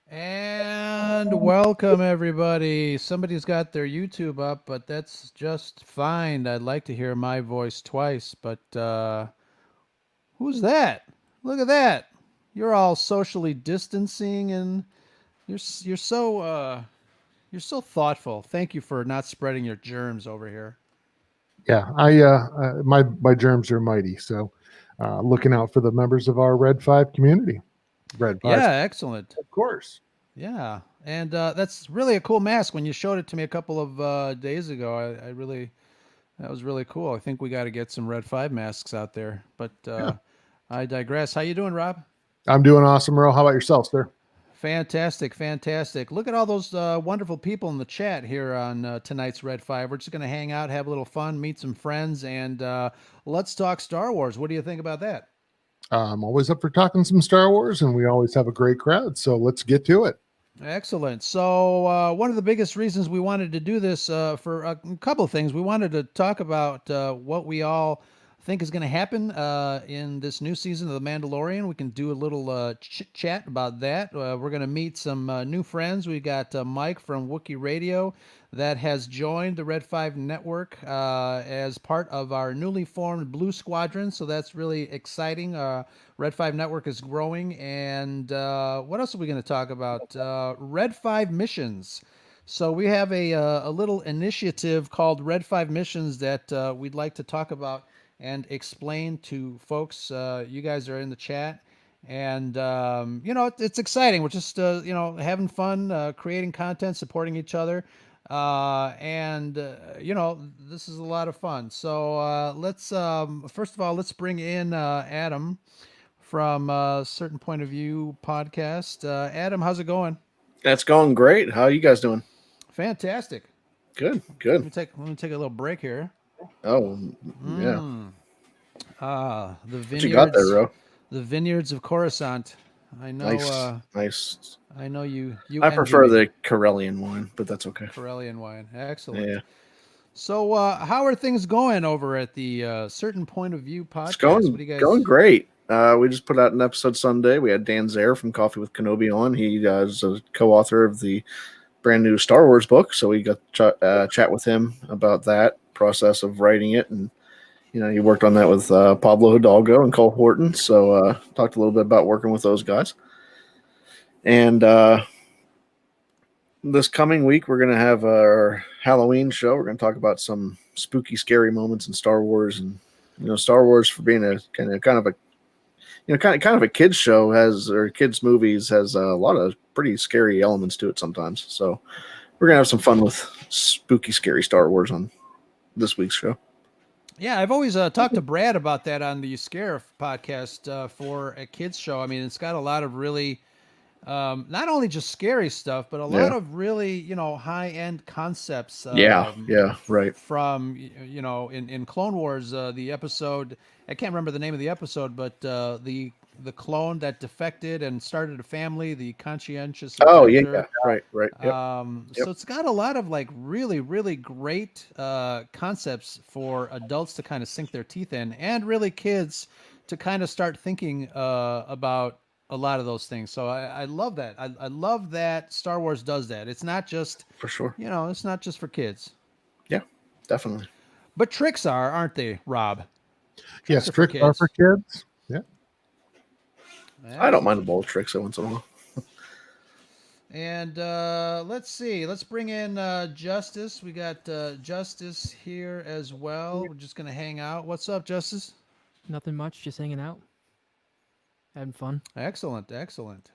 And welcome everybody. Somebody's got their YouTube up, but that's just fine. I'd like to hear my voice twice, but who's that? Look at that. You're all socially distancing and you're so thoughtful. Thank you for not spreading your germs over here. Yeah, my germs are mighty. So, looking out for the members of our Red Five community. Red Five, Yeah, excellent. of course. Yeah. And that's really a cool mask. When you showed it to me a couple of days ago, I really that was really cool. I think we got to get some Red 5 masks out there. But Yeah, I digress. How you doing, Rob? I'm doing awesome, Earl. How about yourself, sir? Fantastic, fantastic. Look at all those wonderful people in the chat here on tonight's Red 5. We're just going to hang out, have a little fun, meet some friends, and let's talk Star Wars. What do you think about that? I'm always up for talking some Star Wars, and we always have a great crowd. So let's get to it. Excellent. So, one of the biggest reasons we wanted to do this for a couple of things, we wanted to talk about what we all think is going to happen in this new season of The Mandalorian. We can do a little chit chat about that. We're going to meet some new friends. We got Mike from Wookiee Radio that has joined the Red 5 network as part of our newly formed Blue Squadron. So that's really exciting. Red 5 network is growing. And what else are we going to talk about? Red 5 missions. So we have a little initiative called Red 5 missions that we'd like to talk about and explain to folks. You guys are in the chat. And it's exciting. We're just having fun, creating content, supporting each other, and this is a lot of fun. So let's first of all let's bring in Adam from Certain Point of View podcast. Adam, how's it going? That's going great. How are you guys doing? Fantastic. Good, Let good. me take a little break here. Oh, yeah. Mm. The What you got there, vineyards, bro? the vineyards of Coruscant. I know. Nice, nice. I know you I envy prefer me. the Corellian wine, but that's okay. Corellian wine. Excellent. Yeah, So, how are things going over at the Certain Point of View it's podcast? What going do you going guys? great. We just put out an episode Sunday. We had Dan Zaire from Coffee with Kenobi on. He is a co-author of the brand new Star Wars book, so we got to chat with him about that process of writing it, and he worked on that with Pablo Hidalgo and Cole Horton. So talked a little bit about working with those guys, and this coming week we're going to have our Halloween show. We're going to talk about some spooky, scary moments in Star Wars, and Star Wars for being a kind of a kind of a kids show or kids movies has a lot of pretty scary elements to it sometimes. So we're gonna have some fun with spooky, scary Star Wars on this week's show. Yeah, I've always talked to Brad about that on the Scare podcast for a kids show. I mean, it's got a lot of really not only just scary stuff, but a lot Yeah, of really high end concepts. yeah, right. From in Clone Wars, the episode I can't remember the name of the episode, but the clone that defected and started a family, the conscientious Oh yeah, objector. yeah, right, right. Yep, So yep. it's got a lot of like really, really great concepts for adults to kind of sink their teeth in, and really kids to kind of start thinking about a lot of those things. So I love that. I love that Star Wars does that. It's not just, For sure. it's not just for kids. Yeah, definitely. But tricks aren't they, Rob? Tricks Yes, are for tricks are for kids. kids. Yeah. I don't mind a Excellent. bowl of tricks every once in a while. And let's see. Let's bring in Justice. We got Justice here as well. We're just gonna hang out. What's up, Justice? Nothing much, just hanging out, having fun. Excellent, excellent.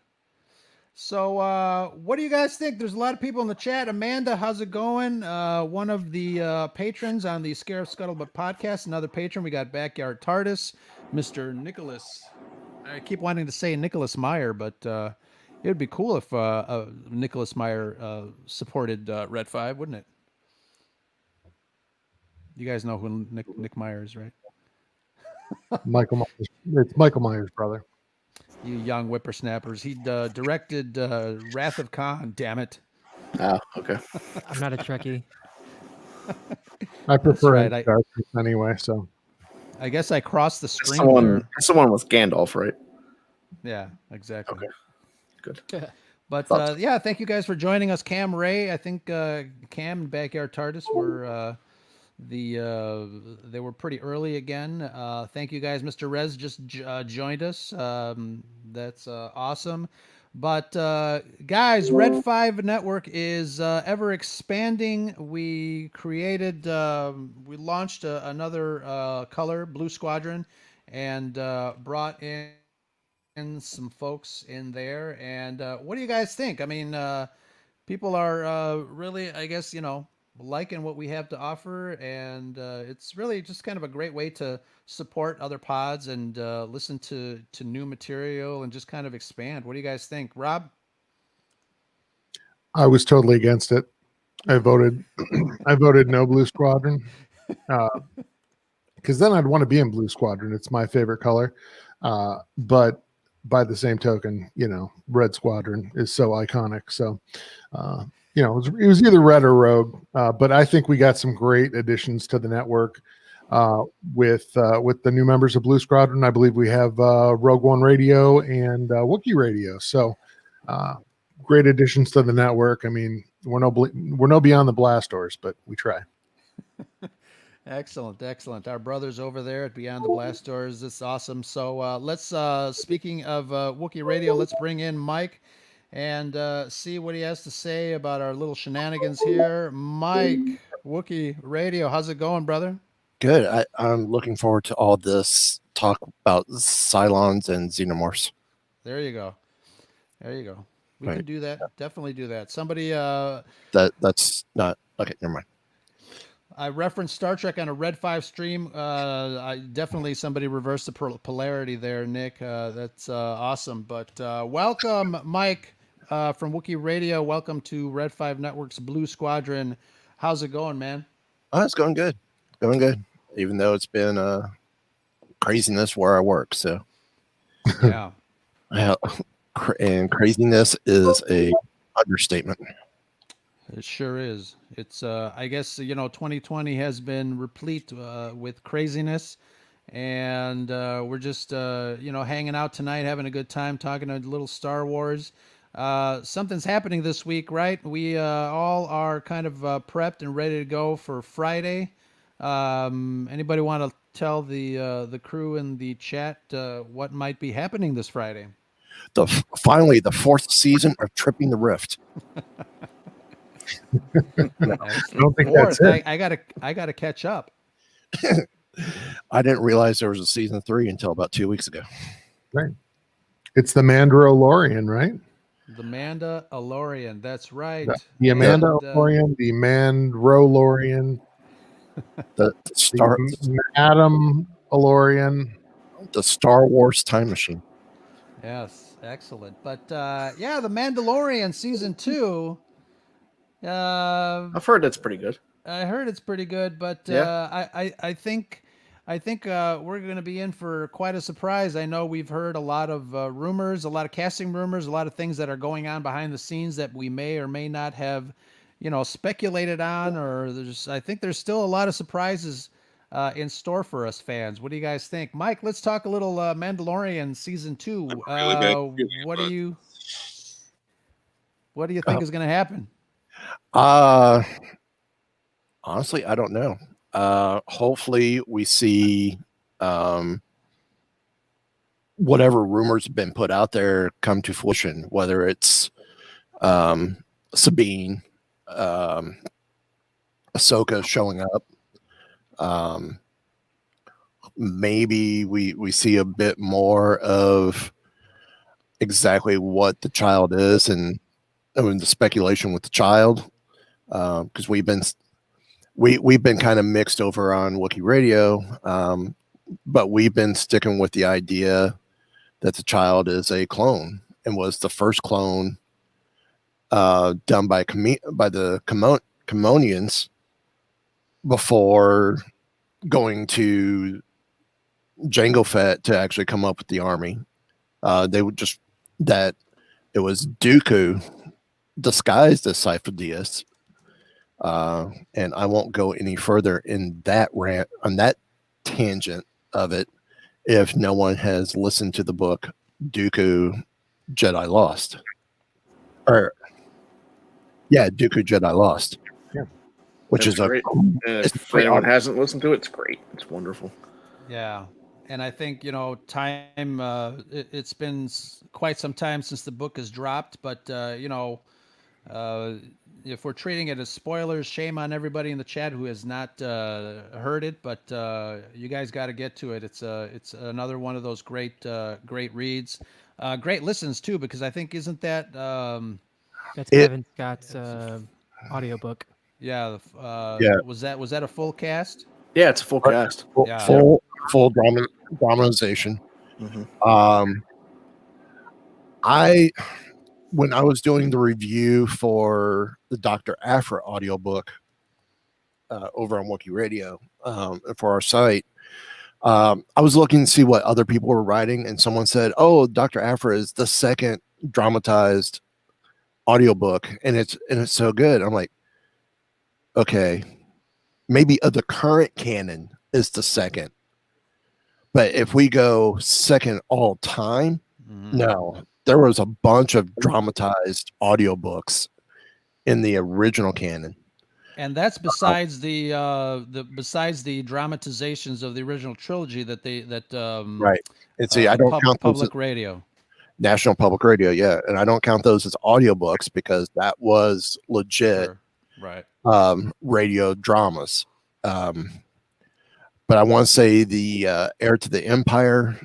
So, what do you guys think? There's a lot of people in the chat. Amanda, how's it going? One of the patrons on the Scare of Scuttlebutt podcast, another patron. We got Backyard TARDIS, Mr. Nicholas. I keep wanting to say Nicholas Meyer, but it would be cool if Nicholas Meyer supported Red 5, wouldn't it? You guys know who Nick Meyer is, right? Michael Myers. It's Michael Myers' brother. You young whippersnappers. He directed Wrath of Khan, damn it. Ah, okay. I'm not a Trekkie. I prefer right, darkness anyway. So I guess I crossed the It's stream the one. there. It's the one with Gandalf, right? Yeah, exactly. Okay. Good. But Thoughts? yeah, thank you guys for joining us. Cam, Ray, I think Cam and Backyard TARDIS were they were pretty early again. Thank you guys. Mr. Rez just joined us. That's awesome. But guys, Red 5 Network is ever expanding. We we launched another color, Blue Squadron, and brought in some folks in there. And what do you guys think? I mean, people are really, I guess, liking what we have to offer, and it's really just kind of a great way to support other pods and listen to new material and just kind of expand. What do you guys think, Rob? I was totally against it. I voted I voted no Blue Squadron because then I'd want to be in Blue Squadron. It's my favorite color. But by the same token, Red Squadron is so iconic. So, it was either Red or Rogue. But I think we got some great additions to the network with the new members of Blue Squadron. I believe we have Rogue One Radio and Wookiee Radio. So, great additions to the network. I mean, we're no beyond the blast doors, but we try. Excellent. Our brothers over there at Beyond the Blast Doors. It's awesome. So let's, speaking of Wookiee Radio, let's bring in Mike and see what he has to say about our little shenanigans here. Mike, Wookiee Radio, how's it going, brother? Good. I'm looking forward to all this talk about Cylons and Xenomorphs. There you go. We Right. can do that. Definitely do that. Somebody... That's not... Okay, never mind. I referenced Star Trek on a Red 5 stream. Somebody reversed the polarity there, Nick. That's awesome. But welcome, Mike from Wookiee Radio. Welcome to Red 5 Network's Blue Squadron. How's it going, man? Oh, it's going good. Even though it's been craziness where I work. So Yeah. And craziness is a understatement. It sure is. It's I guess 2020 has been replete with craziness, and we're just hanging out tonight, having a good time, talking a little Star Wars. Something's happening this week, right? We all are kind of prepped and ready to go for Friday. Anybody want to tell the crew in the chat what might be happening this Friday? Finally, the fourth season of Tripping the Rift. I don't think that's it. I gotta catch up. I didn't realize there was a season 3 until about 2 weeks ago. Right. It's the Mandalorian, right? The Mandalorian. That's right. The Amandalorian, the Mandalorian, The Adam Alorian. the Star Wars time machine. Yes, excellent. But the Mandalorian season 2. I've heard that's pretty good. I heard it's pretty good, but Yeah. I think we're going to be in for quite a surprise. I know we've heard a lot of rumors, a lot of casting rumors, a lot of things that are going on behind the scenes that we may or may not have, speculated on. Or I think there's still a lot of surprises in store for us fans. What do you guys think, Mike? Let's talk a little Mandalorian season 2. What do you think is going to happen? Honestly, I don't know. Hopefully we see whatever rumors have been put out there come to fruition, whether it's Sabine, Ahsoka showing up. Maybe we see a bit more of exactly what the child is, and the speculation with the child, because we've been kind of mixed over on Wookiee Radio, but we've been sticking with the idea that the child is a clone and was the first clone done by the Kamonians before going to Jango Fett to actually come up with the army. They would just that it was Dooku disguised as Cypher Diaz. And I won't go any further in that rant on that tangent of it if no one has listened to the book Dooku Jedi Lost. Or yeah, Dooku Jedi Lost. Yeah. Which That's is a great. it's a If great anyone arc. hasn't listened to it, it's great. It's wonderful. Yeah. And I think, time, it's been quite some time since the book has dropped, but, uh, if we're treating it as spoilers, shame on everybody in the chat who has not heard it, but you guys got to get to it. It's another one of those great reads, great listens too, because I think isn't that That's It Kevin Scott's audiobook. yeah Yeah. was that a full cast? Yeah, it's a full cast. Yeah. full dramatization. Mhm. I when I was doing the review for the Dr. Afra audiobook over on Wookiee Radio for our site, I was looking to see what other people were writing, and someone said, "Oh, Dr. Afra is the second dramatized audiobook, and it's so good." I'm like, okay, maybe of the current canon is the second, but if we go second all time, Mhm. no, there was a bunch of dramatized audiobooks in the original canon. And that's besides besides the dramatizations of the original trilogy Right. And see, I don't count those as public radio. National Public Radio, yeah, and I don't count those as audiobooks because that was legit Sure. Right. radio dramas. But I want to say the Heir to the Empire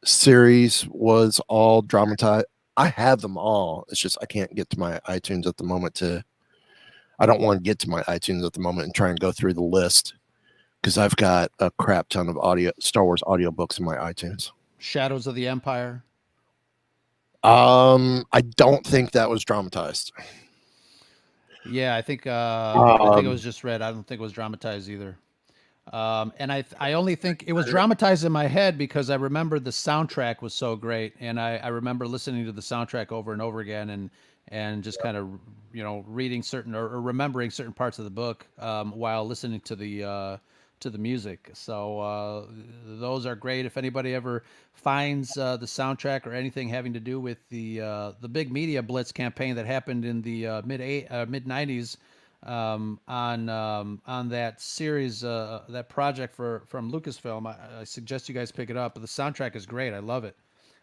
series was all dramatized. I have them all. It's just I can't get to my iTunes at the moment I don't want to get to my iTunes at the moment and try and go through the list because I've got a crap ton of Star Wars audiobooks in my iTunes. Shadows of the Empire. I don't think that was dramatized. Yeah, I think it was just read. I don't think it was dramatized either. And I only think it was dramatized in my head because I remember the soundtrack was so great, and I remember listening to the soundtrack over and over again, and just kind of reading certain or remembering certain parts of the book while listening to the music. So those are great. If anybody ever finds the soundtrack or anything having to do with the big media blitz campaign that happened in the mid '90s on that series, that project from Lucasfilm, I suggest you guys pick it up. But the soundtrack is great. I love it.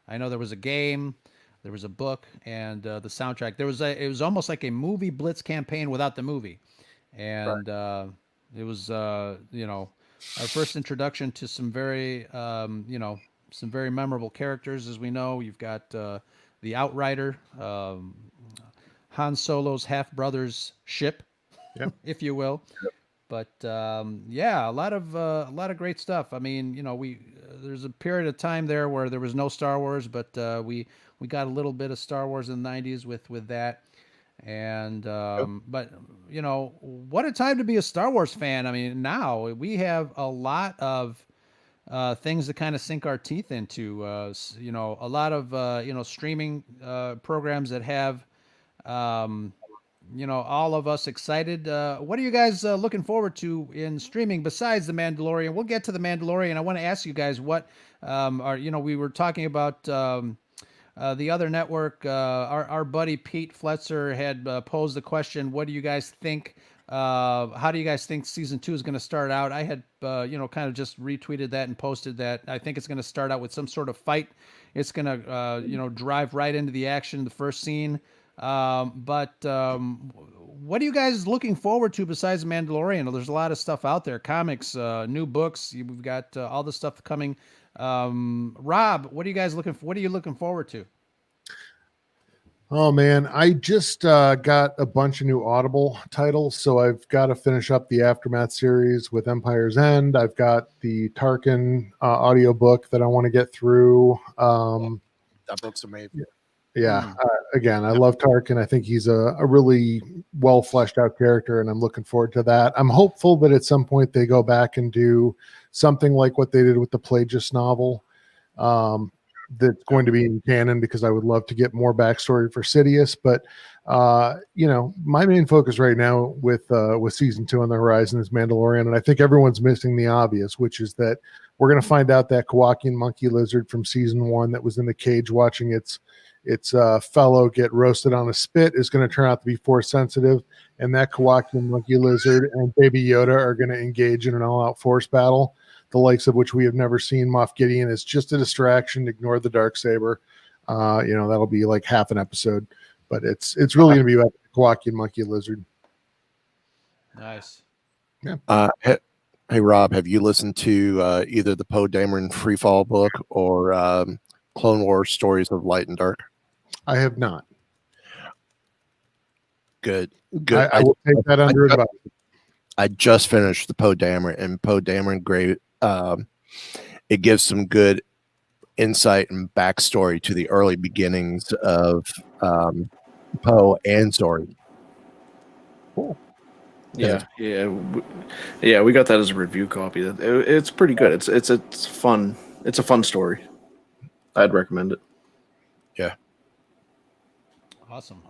I know there was a game, there was a book, and the soundtrack. It was almost like a movie blitz campaign without the movie, and it was our first introduction to some very some very memorable characters. As we know, you've got the Outrider, Han Solo's half brother's ship, Yep. if you will. But yeah, a lot of great stuff. I mean, there's a period of time there where there was no Star Wars, but we got a little bit of Star Wars in the '90s with that. And but what a time to be a Star Wars fan. I mean, now we have a lot of things to kind of sink our teeth into. A lot of streaming programs that have all of us excited. What are you guys looking forward to in streaming besides The Mandalorian? We'll get to The Mandalorian. I want to ask you guys what we were talking about the other network. Our buddy Pete Fletcher had posed the question, what do you guys think? How do you guys think season 2 is going to start out? I had, kind of just retweeted that and posted that. I think it's going to start out with some sort of fight. It's going to, drive right into the action, the first scene. But what are you guys looking forward to besides Mandalorian? There's a lot of stuff out there, comics, new books. We've got all the stuff coming. Rob, what are you looking forward to? Oh man, I just got a bunch of new Audible titles, so I've got to finish up the Aftermath series with Empire's End. I've got the Tarkin audiobook that I want to get through. That book's amazing. Yeah. Again, I love Tarkin. I think he's a really well fleshed out character, and I'm looking forward to that. I'm hopeful that at some point they go back and do something like what they did with the Plagueis novel. That's going to be in canon, because I would love to get more backstory for Sidious. But my main focus right now with season 2 on the horizon is Mandalorian, and I think everyone's missing the obvious, which is that we're going to find out that Kowakian monkey lizard from season 1 that was in the cage watching its its fellow get roasted on a spit is going to turn out to be force sensitive, and that Kowakian monkey lizard and Baby Yoda are going to engage in an all-out force battle, the likes of which we have never seen. Moff Gideon is just a distraction. Ignore the Darksaber. That'll be like half an episode, but it's really going to be about the Kowakian monkey lizard. Nice. Hey Rob, have you listened to either the Poe Dameron Freefall book or Clone Wars Stories of Light and Dark? I have not. Good. I will take that under advice. I just finished the Poe Dameron, and Poe Dameron great. It gives some good insight and backstory to the early beginnings of Poe and Story. Cool. Yeah. We got that as a review copy. It's pretty good. It's fun. It's a fun story. I'd recommend it. Yeah. Awesome.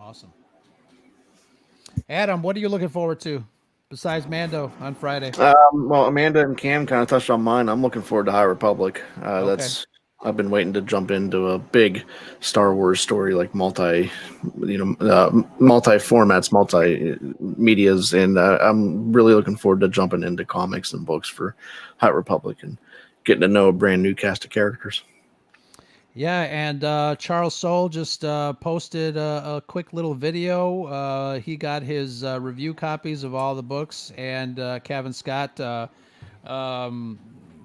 Adam, what are you looking forward to besides Mando on Friday? Well, Amanda and Cam kind of touched on mine. I'm looking forward to High Republic. I've been waiting to jump into a big Star Wars story, like multi formats, multi medias, and I'm really looking forward to jumping into comics and books for High Republic and getting to know a brand new cast of characters. Yeah, and Charles Soule just posted a quick little video. He got his review copies of all the books, and Kevin Scott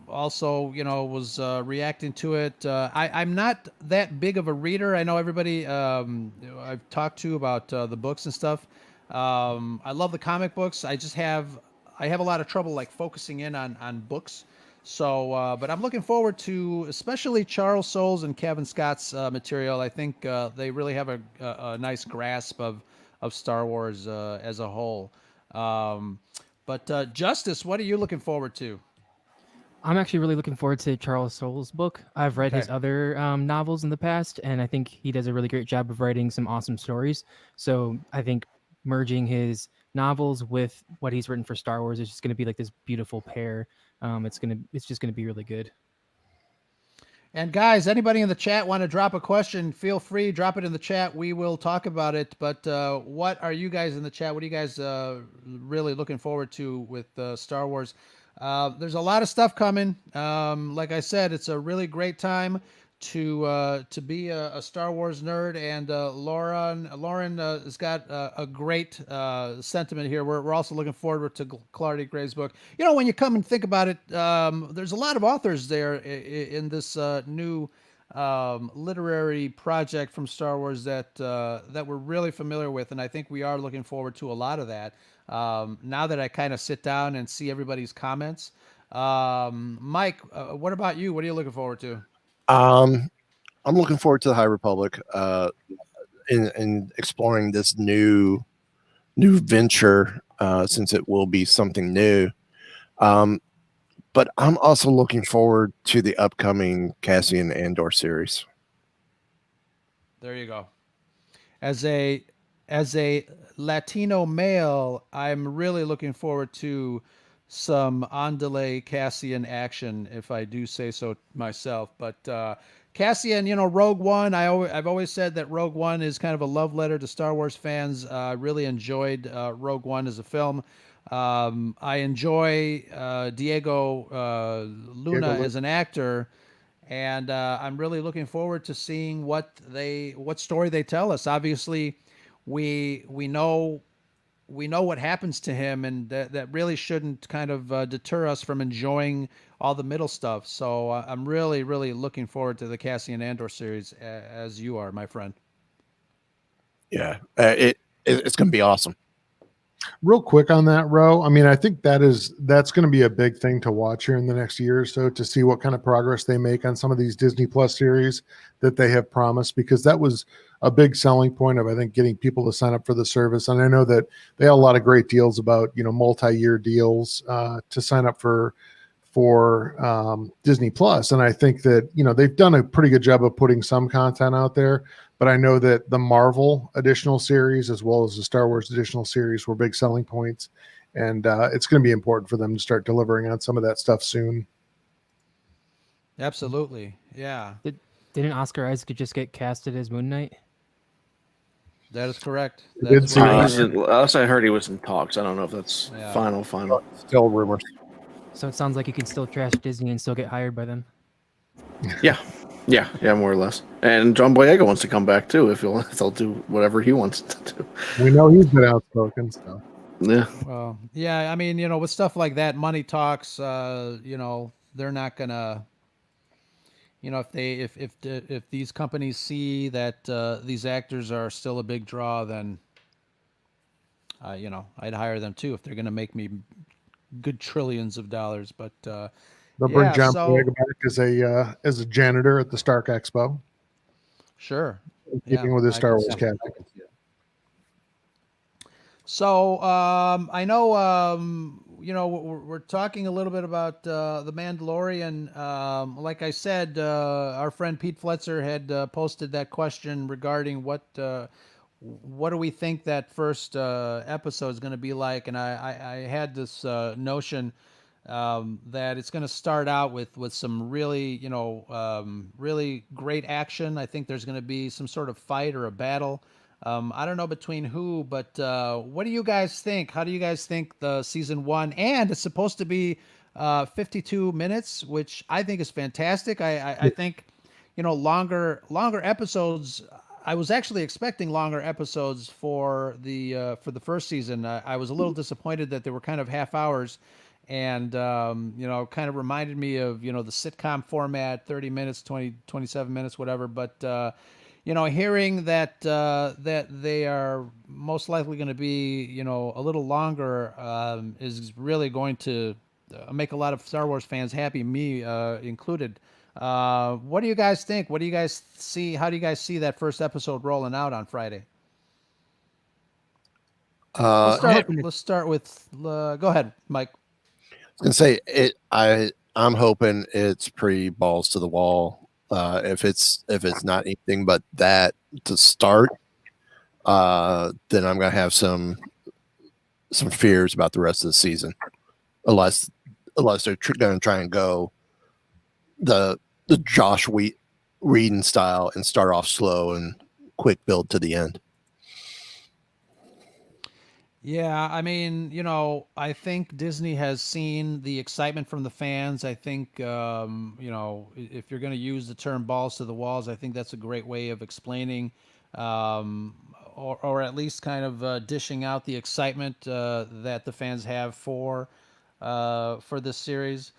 also, was reacting to it. I'm not that big of a reader. I know everybody I've talked to about the books and stuff. I love the comic books. I have a lot of trouble like focusing in on books. So, but I'm looking forward to especially Charles Soule's and Kevin Scott's material. I think they really have a nice grasp of Star Wars as a whole. But Justice, what are you looking forward to? I'm actually really looking forward to Charles Soule's book. I've read his other novels in the past, and I think he does a really great job of writing some awesome stories. So I think merging his novels with what he's written for Star Wars is just going to be like this beautiful pair. It's just gonna be really good. And guys, anybody in the chat want to drop a question? Feel free, drop it in the chat. We will talk about it. But what are you guys in the chat? What are you guys really looking forward to with Star Wars? There's a lot of stuff coming. Like I said, it's a really great time to be a Star Wars nerd, and Lauren has got a great sentiment here. We're also looking forward to Clardy Gray's book. When you come and think about it, there's a lot of authors there in this new literary project from Star Wars that we're really familiar with, and I think we are looking forward to a lot of that. Now that I kind of sit down and see everybody's comments, Mike, what about you? What are you looking forward to? I'm looking forward to the High Republic in exploring this new venture, since it will be something new. But I'm also looking forward to the upcoming Cassian Andor series. There you go. As a Latino male, I'm really looking forward to some on-delay Cassian action, if I do say so myself. But Cassian, Rogue One, I've always said that Rogue One is kind of a love letter to Star Wars fans. I really enjoyed Rogue One as a film. I enjoy Diego Luna as an actor, and I'm really looking forward to seeing what story they tell us. Obviously, we know what happens to him, and that really shouldn't kind of deter us from enjoying all the middle stuff. So I'm really, really looking forward to the Cassian Andor series, as you are, my friend. Yeah, it's going to be awesome. Real quick on that, Ro. I mean, I think that's going to be a big thing to watch here in the next year or so, to see what kind of progress they make on some of these Disney Plus series that they have promised, because that was a big selling point of, I think, getting people to sign up for the service. And I know that they have a lot of great deals about, multi-year deals to sign up for Disney Plus. And I think that, they've done a pretty good job of putting some content out there, but I know that the Marvel additional series, as well as the Star Wars additional series, were big selling points. And it's going to be important for them to start delivering on some of that stuff soon. Absolutely. Yeah. Didn't Oscar Isaac just get casted as Moon Knight? That is correct. I did That's see what I that. He's heard. last I heard he was in talks. I don't know if that's Yeah. final. Still rumors. So it sounds like you can still trash Disney and still get hired by them. Yeah, more or less. And John Boyega wants to come back too if they'll do whatever he wants to do. We know he's been outspoken, so Yeah, Well, yeah, I mean, with stuff like that, money talks. They're not gonna. If these companies see that these actors are still a big draw, then I'd hire them too if they're gonna make me good trillions of dollars. But they'll bring yeah, John so Boyega back as a janitor at the Stark Expo, sure, keeping with his I Star can Wars see it. casting. So I know we're talking a little bit about the Mandalorian. Like I said, our friend Pete Fletcher had posted that question regarding what do we think that first episode is going to be like, and I had this notion that it's going to start out with some really really great action. I think there's going to be some sort of fight or a battle. I don't know between who, but what do you guys think? How do you guys think the season one? And it's supposed to be 52 minutes, which I think is fantastic. I think, longer episodes. I was actually expecting longer episodes for the first season. I was a little disappointed that they were kind of half hours, and kind of reminded me of the sitcom format, 30 minutes, 27 minutes, whatever. But hearing that they are most likely going to be, a little longer, is really going to make a lot of Star Wars fans happy, me included. What do you guys think? What do you guys see? How do you guys see that first episode rolling out on Friday? Let's start with. Go ahead, Mike. I was gonna say it. I'm hoping it's pretty balls to the wall. If it's not anything but that to start, then I'm gonna have some fears about the rest of the season, unless they're going to try and go the Josh Whedon style and start off slow and quick build to the end. Yeah, I mean, I think Disney has seen the excitement from the fans. I think, if you're going to use the term balls to the walls, I think that's a great way of explaining, or at least kind of dishing out the excitement that the fans have for this series.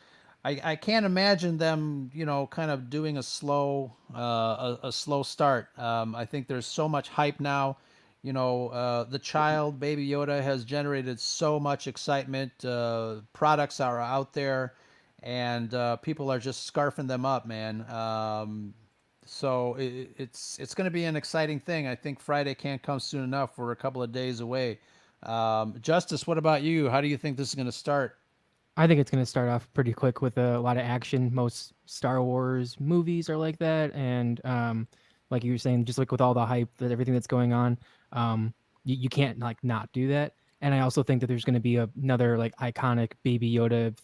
I can't imagine them, kind of doing a slow start. I think there's so much hype now. The child, Baby Yoda, has generated so much excitement. Products are out there, and people are just scarfing them up, man. So it's going to be an exciting thing. I think Friday can't come soon enough. We're a couple of days away. Justice, what about you? How do you think this is going to start? I think it's going to start off pretty quick with a lot of action. Most Star Wars movies are like that, and like you were saying, just like with all the hype, that everything that's going on, you can't like not do that. And I also think that there's going to be another like iconic Baby Yoda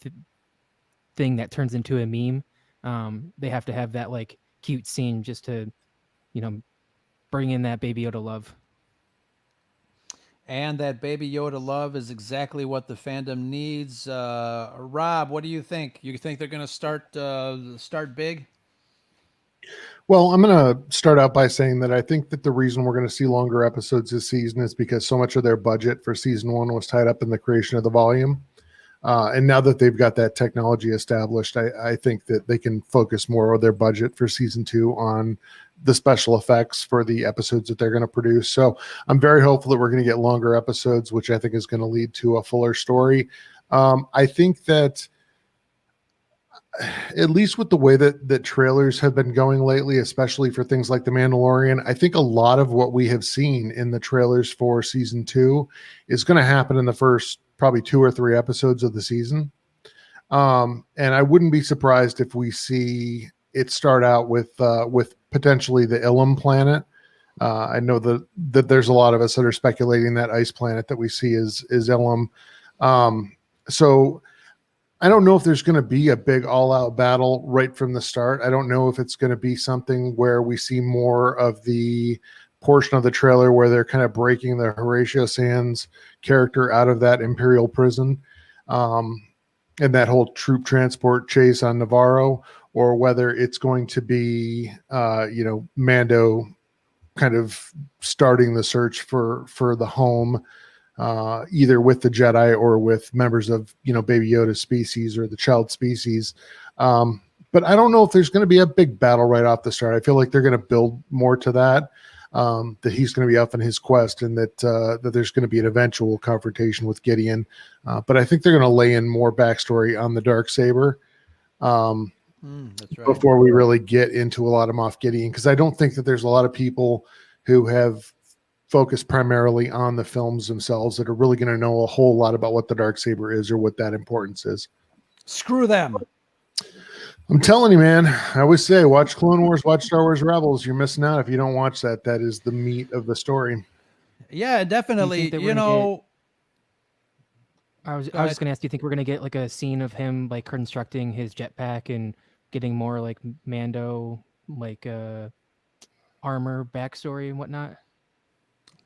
thing that turns into a meme. They have to have that like cute scene just to, bring in that Baby Yoda love. And that Baby Yoda love is exactly what the fandom needs. Rob, what do you think? You think they're going to start big? Well, I'm going to start out by saying that I think that the reason we're going to see longer episodes this season is because so much of their budget for season one was tied up in the creation of the volume. And now that they've got that technology established, I think that they can focus more of their budget for season two on the special effects for the episodes that they're going to produce. So I'm very hopeful that we're going to get longer episodes, which I think is going to lead to a fuller story. I think that at least with the way that trailers have been going lately, especially for things like The Mandalorian, I think a lot of what we have seen in the trailers for season two is going to happen in the first probably 2 or 3 episodes of the season. And I wouldn't be surprised if we see it start out with potentially the Ilum planet. I know that there's a lot of us that are speculating that ice planet that we see is Ilum. So I don't know if there's going to be a big all-out battle right from the start. I don't know if it's going to be something where we see more of the portion of the trailer where they're kind of breaking the Horatio Sands character out of that Imperial prison, and that whole troop transport chase on Navarro, or whether it's going to be, Mando kind of starting the search for the home, either with the Jedi or with members of, Baby Yoda's species or the child species. But I don't know if there's going to be a big battle right off the start. I feel like they're going to build more to that, that he's going to be up in his quest, and that there's going to be an eventual confrontation with Gideon. But I think they're going to lay in more backstory on the Darksaber, That's right. before we really get into a lot of Moff Gideon, because I don't think that there's a lot of people who have focused primarily on the films themselves that are really going to know a whole lot about what the Darksaber is or what that importance is. Screw them. I'm telling you, man. I always say, watch Clone Wars, watch Star Wars Rebels. You're missing out if you don't watch that. That is the meat of the story. Yeah, definitely. that we're You gonna know, I was ahead. just gonna ask, do you think we're gonna get like a scene of him like constructing his jetpack and getting more like Mando like armor backstory and whatnot?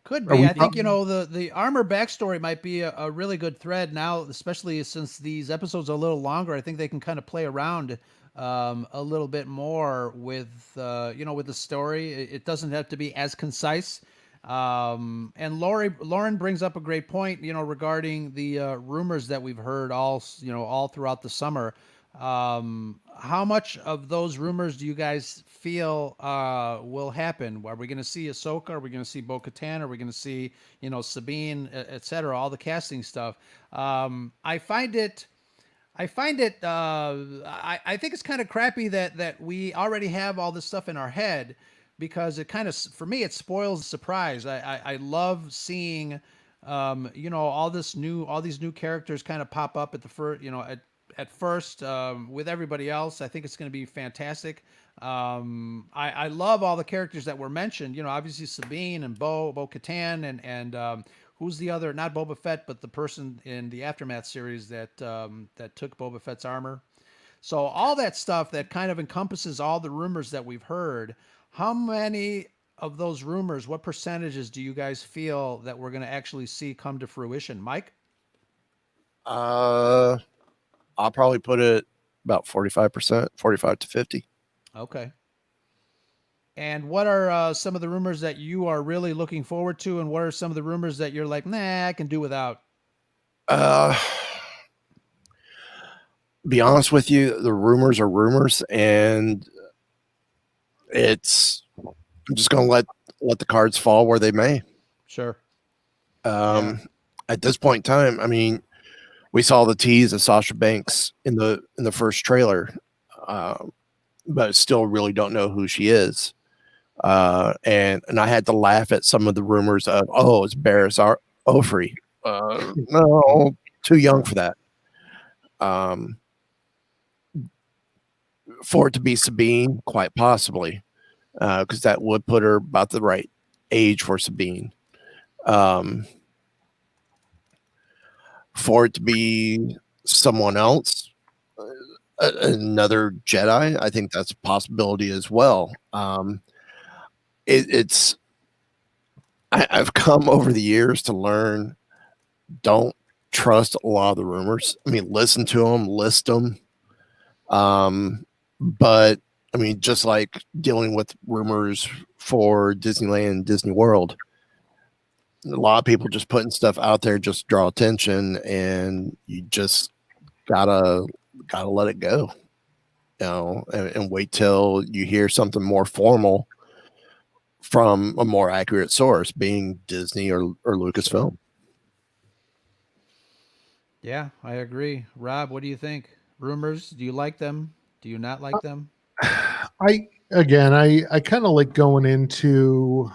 Could Are be. we I think, the armor backstory might be a really good thread now, especially since these episodes are a little longer. I think they can kind of play around a little bit more with, with the story. It doesn't have to be as concise. And Lauren brings up a great point, regarding the rumors that we've heard all throughout the summer. How much of those rumors do you guys feel will happen? Are we going to see Ahsoka? Are we going to see Bo-Katan? Are we going to see, Sabine, etc.? All the casting stuff. I find it. I think it's kind of crappy that we already have all this stuff in our head, because it kind of, for me, it spoils the surprise. I love seeing, all these new characters kind of pop up at first, with everybody else. I think it's going to be fantastic. I love all the characters that were mentioned. Obviously Sabine and Bo-Katan, and who's the other? Not Boba Fett, but the person in the Aftermath series that took Boba Fett's armor. So all that stuff that kind of encompasses all the rumors that we've heard. How many of those rumors? What percentages do you guys feel that we're going to actually see come to fruition, Mike? I'll probably put it about 45%, 45 to 50. Okay. And what are some of the rumors that you are really looking forward to, and what are some of the rumors that you're like, nah, I can do without? Be honest with you, the rumors are rumors, and I'm just going to let the cards fall where they may. Sure. At this point in time, I mean, we saw the tease of Sasha Banks in the first trailer, but still really don't know who she is. And I had to laugh at some of the rumors of, it's Barris Ofri. No, too young for that. For it to be Sabine, quite possibly, because that would put her about the right age for Sabine. For it to be someone else, another Jedi, I think that's a possibility as well. I've come over the years to learn, don't trust a lot of the rumors. I mean, listen to them, list them. But I mean, just like dealing with rumors for Disneyland and Disney World, a lot of people just putting stuff out there just to draw attention, and you just gotta let it go, and wait till you hear something more formal from a more accurate source, being Disney or Lucasfilm. Yeah, I agree. Rob, what do you think? Rumors, do you like them? Do you not like them? I kind of like going into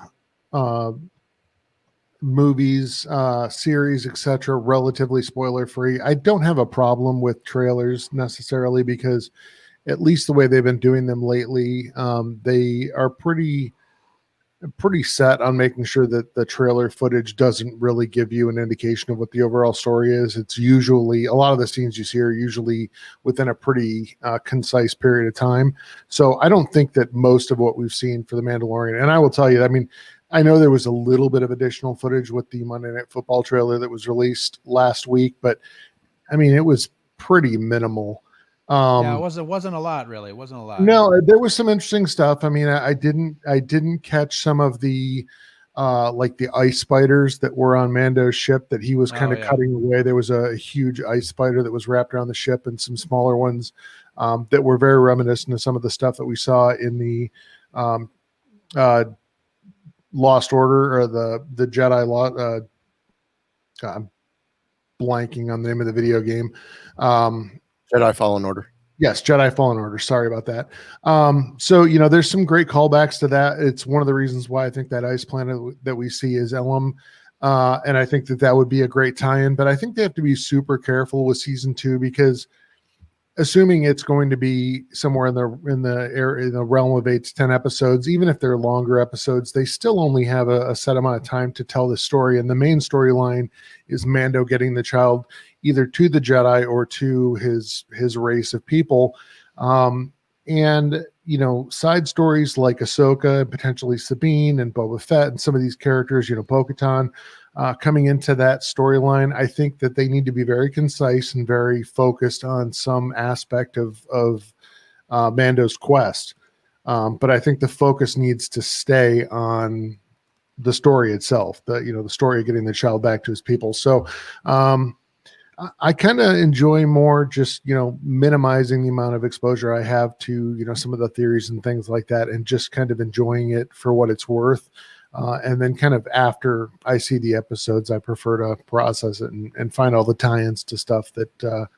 movies, series, etc., relatively spoiler free. I don't have a problem with trailers necessarily, because at least the way they've been doing them lately, they are pretty pretty set on making sure that the trailer footage doesn't really give you an indication of what the overall story is. It's usually, a lot of the scenes you see are usually within a pretty concise period of time. So I don't think that most of what we've seen for The Mandalorian, and I will tell you, I mean, I know there was a little bit of additional footage with the Monday Night Football trailer that was released last week, but I mean, it was pretty minimal. Yeah, it wasn't a lot really. It wasn't a lot. No, there was some interesting stuff. I mean, I didn't catch some of the like the ice spiders that were on Mando's ship that he was kind Oh of yeah. cutting away. There was a huge ice spider that was wrapped around the ship and some smaller ones that were very reminiscent of some of the stuff that we saw in the um, uh, Lost Order or the Jedi I'm blanking on the name of the video game. Jedi Fallen Order. Yes, Jedi Fallen Order. Sorry about that. So, you know, there's some great callbacks to that. It's one of the reasons why I think that ice planet that we see is Elam. And I think that would be a great tie-in. But I think they have to be super careful with season 2 because assuming it's going to be somewhere in the realm of 8 to 10 episodes, even if they're longer episodes, they still only have a set amount of time to tell the story. And the main storyline is Mando getting the child either to the Jedi or to his race of people. And you know, side stories like Ahsoka and potentially Sabine and Boba Fett and some of these characters, you know, Bo-Katan, coming into that storyline, I think that they need to be very concise and very focused on some aspect of Mando's quest. But I think the focus needs to stay on the story itself, the story of getting the child back to his people. So I kind of enjoy more just, you know, minimizing the amount of exposure I have to, you know, some of the theories and things like that, and just kind of enjoying it for what it's worth. And then kind of after I see the episodes, I prefer to process it and find all the tie-ins to stuff that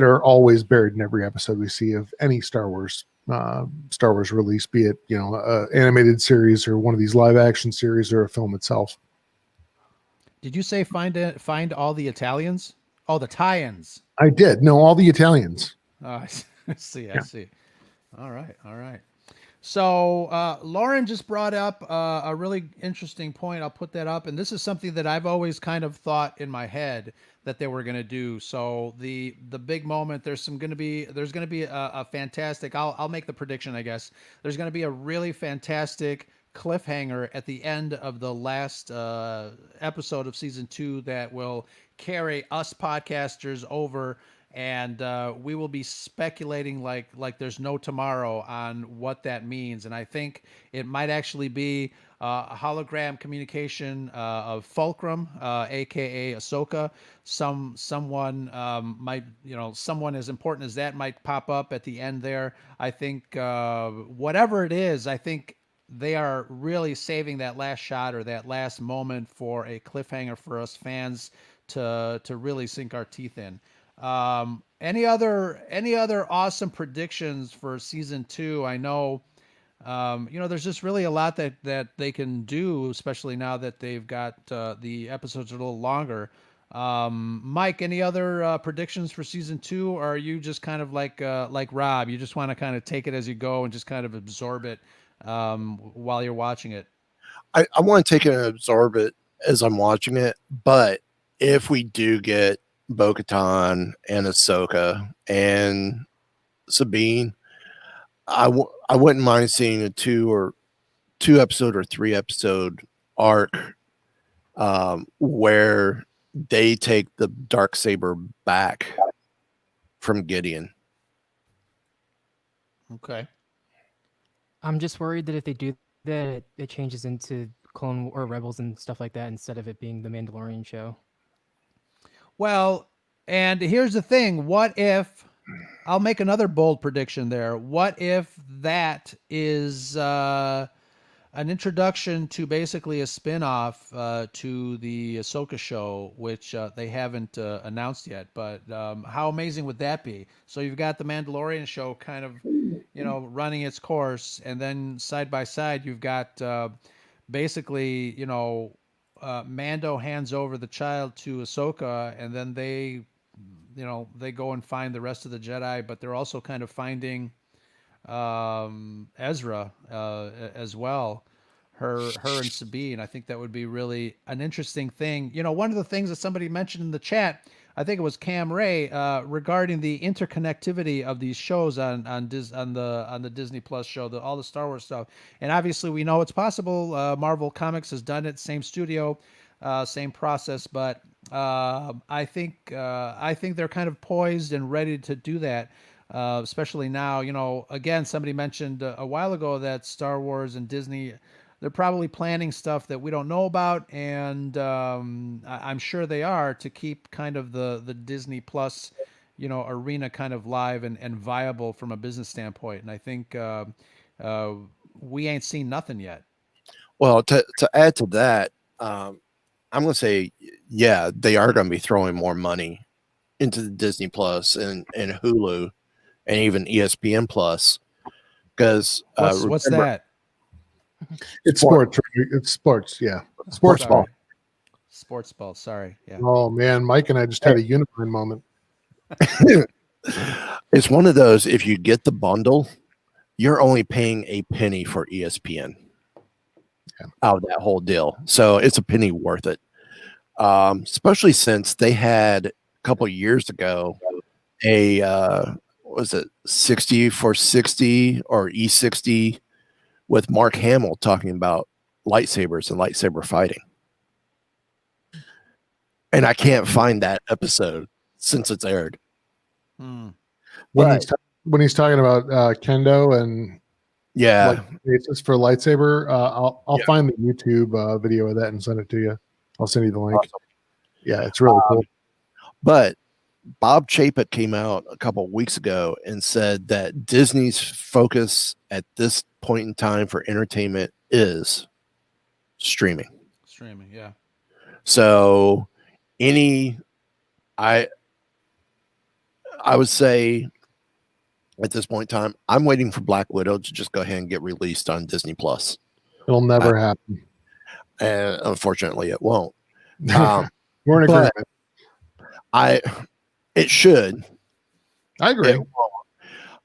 are always buried in every episode we see of any Star Wars release, be it, you know, animated series or one of these live action series or a film itself. Did you say find all the Italians? Oh, the tie-ins. I did. No, all the Italians. Oh, I see. I Yeah. see. All right. All right. So Lauren just brought up a really interesting point. I'll put that up, and this is something that I've always kind of thought in my head that they were going to do. So the big moment, there's going to be a fantastic. I'll make the prediction, I guess. There's going to be a really fantastic cliffhanger at the end of the last episode of season 2 that will carry us podcasters over, and we will be speculating like there's no tomorrow on what that means. And I think it might actually be a hologram communication of Fulcrum, aka Ahsoka. Someone might, you know, someone as important as that might pop up at the end there. I think whatever it is, I think they are really saving that last shot or that last moment for a cliffhanger for us fans to really sink our teeth in. Any other awesome predictions for season 2? I know, you know, there's just really a lot that they can do, especially now that they've got the episodes are a little longer. Mike, any other predictions for season 2? Or are you just kind of like Rob? You just want to kind of take it as you go and just kind of absorb it while you're watching it? I want to take it and absorb it as I'm watching it, but if we do get Bo-Katan and Ahsoka and Sabine, I wouldn't mind seeing a two episode or 3 episode arc where they take the Darksaber back from Gideon. Okay. I'm just worried that if they do that, it changes into Clone or Rebels and stuff like that instead of it being the Mandalorian show. Well, and here's the thing. What if, I'll make another bold prediction there. What if that is an introduction to basically a spin-off to the Ahsoka show, which they haven't announced yet. But how amazing would that be? So you've got the Mandalorian show kind of, you know, running its course, and then side by side you've got basically, you know, Mando hands over the child to Ahsoka, and then they, you know, they go and find the rest of the Jedi, but they're also kind of finding Ezra as well. her and Sabine. I think that would be really an interesting thing. You know, one of the things that somebody mentioned in the chat, I think it was Cam Ray, regarding the interconnectivity of these shows on the Disney Plus show, all the Star Wars stuff. And obviously, we know it's possible. Marvel Comics has done it, same studio, same process. But I think they're kind of poised and ready to do that. Especially now, you know, again, somebody mentioned a while ago that Star Wars and Disney, they're probably planning stuff that we don't know about, and I'm sure they are, to keep kind of the Disney Plus, you know, arena kind of live and viable from a business standpoint. And I think we ain't seen nothing yet. Well, to add to that, I'm going to say, yeah, they are going to be throwing more money into the Disney Plus and Hulu and even ESPN Plus, because What's that? It's sports. It's sports. Yeah. Sports ball. Sports ball. Sorry. Yeah. Oh man, Mike and I just had a unicorn moment. It's one of those, if you get the bundle, you're only paying a penny for ESPN out of that whole deal. So it's a penny worth it. Especially since they had a couple of years ago was it 60 for 60 or E60 with Mark Hamill talking about lightsabers and lightsaber fighting. And I can't find that episode since it's aired. When he's talking about kendo and basis for lightsaber, I'll find the YouTube video of that and send it to you. I'll send you the link. Awesome. Yeah, it's really cool. But Bob Chapek came out a couple of weeks ago and said that Disney's focus at this point in time for entertainment is streaming. Streaming, yeah. So I would say at this point in time, I'm waiting for Black Widow to just go ahead and get released on Disney Plus. It'll never happen. And unfortunately it won't. We're in agreement. It should. I agree.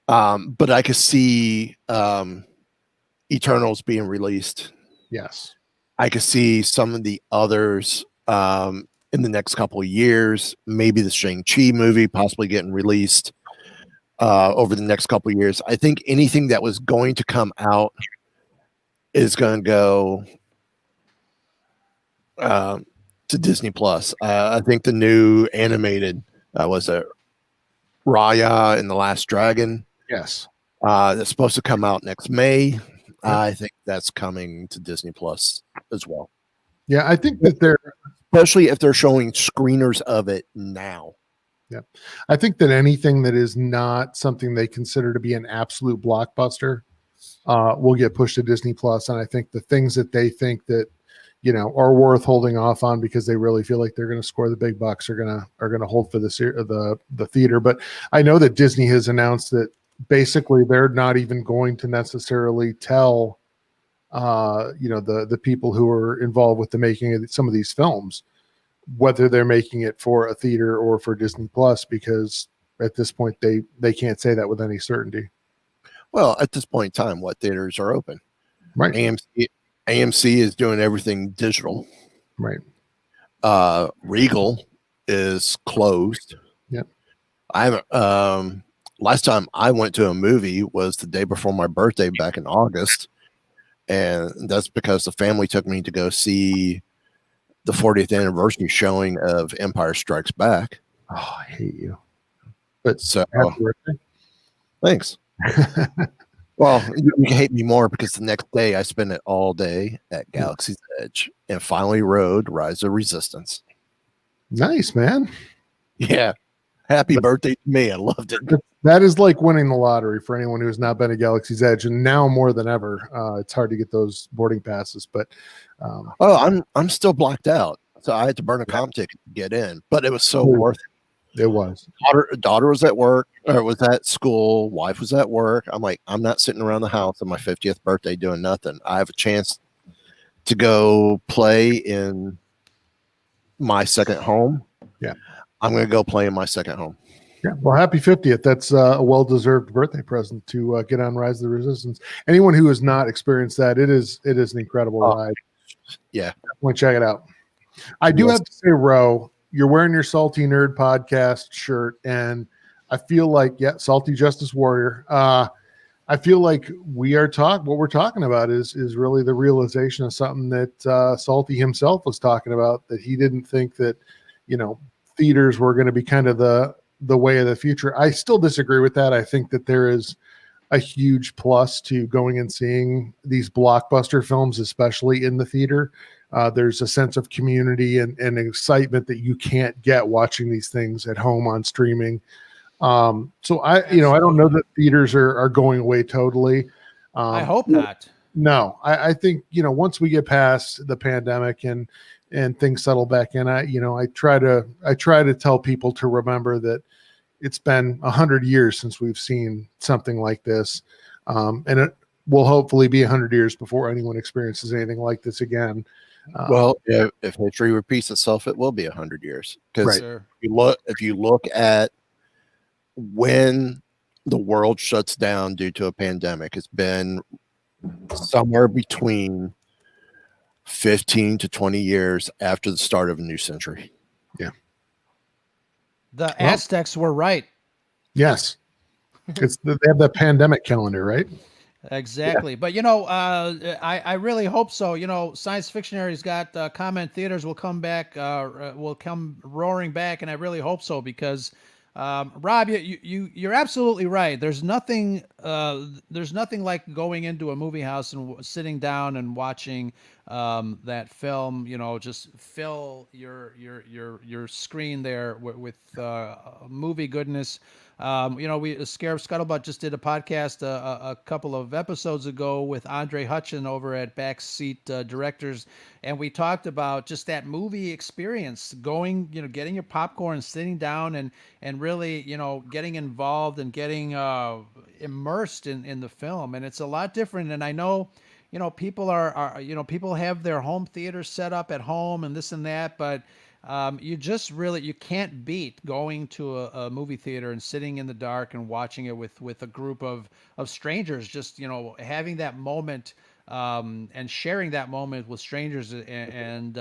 But I could see Eternals being released. Yes. I could see some of the others in the next couple of years. Maybe the Shang-Chi movie possibly getting released over the next couple of years. I think anything that was going to come out is going to go to Disney Plus. I think the new animated was a Raya and the Last Dragon. Yes. That's supposed to come out next May. I think that's coming to Disney Plus as well. Yeah, I think that especially if they're showing screeners of it now. Yeah. I think that anything that is not something they consider to be an absolute blockbuster will get pushed to Disney Plus. And I think the things that they think that, you know, are worth holding off on because they really feel like they're going to score the big bucks are going to hold for the theater. But I know that Disney has announced that basically they're not even going to necessarily tell the people who are involved with the making of some of these films whether they're making it for a theater or for Disney Plus, because at this point they can't say that with any certainty. Well, at this point in time, what theaters are open? Right. AMC is doing everything digital. Right. Regal is closed. Yep. I haven't. Last time I went to a movie was the day before my birthday back in August, and that's because the family took me to go see the 40th anniversary showing of Empire Strikes Back. Oh, I hate you. But so, happy birthday. Thanks. Well, you can hate me more because the next day I spent it all day at Galaxy's Edge and finally rode Rise of Resistance. Nice, man. Yeah. Happy birthday to me. I loved it. That is like winning the lottery for anyone who has not been to Galaxy's Edge. And now more than ever, it's hard to get those boarding passes. But I'm still blacked out. So I had to burn a comp ticket to get in, but it was so worth it. It was. Daughter was at work or was at school. Wife was at work. I'm like, I'm not sitting around the house on my 50th birthday doing nothing. I have a chance to go play in my second home. Yeah. I'm going to go play in my second home. Yeah, well, happy 50th. That's a well-deserved birthday present to get on Rise of the Resistance. Anyone who has not experienced that, it is an incredible ride. Yeah. Definitely check it out. I do have to say, Ro, you're wearing your Salty Nerd Podcast shirt, and I feel like, Salty Justice Warrior. I feel like what we're talking about is really the realization of something that Salty himself was talking about, that he didn't think that, theaters were going to be kind of the way of the future. I still disagree with that. I think that there is a huge plus to going and seeing these blockbuster films, especially in the theater. There's a sense of community and excitement that you can't get watching these things at home on streaming. So I don't know that theaters are going away totally. I hope not. No, I think, once we get past the pandemic and things settle back in, I try to tell people to remember that it's been 100 years since we've seen something like this. And it will hopefully be 100 years before anyone experiences anything like this again. Well, if history repeats itself, it will be 100 years. Because Right. if you look at when the world shuts down due to a pandemic, it's been somewhere between 15 to 20 years after the start of a new century. Yeah. The Aztecs were right. Yes. They have that pandemic calendar, right? Exactly. Yeah. But, I really hope so. Science Fictionary's got comment theaters will come back, will come roaring back. And I really hope so, because Rob, you're absolutely right. There's nothing like going into a movie house and sitting down and watching that film. Just fill your screen there with movie goodness. Scarab Scuttlebutt just did a podcast a couple of episodes ago with Andre Hutchin over at Backseat Directors, and we talked about just that movie experience, going, getting your popcorn, sitting down, and really, getting involved and getting immersed in the film. And it's a lot different. And I know, people people have their home theaters set up at home and this and that, but you can't beat going to a movie theater and sitting in the dark and watching it with a group of strangers, just, having that moment and sharing that moment with strangers. And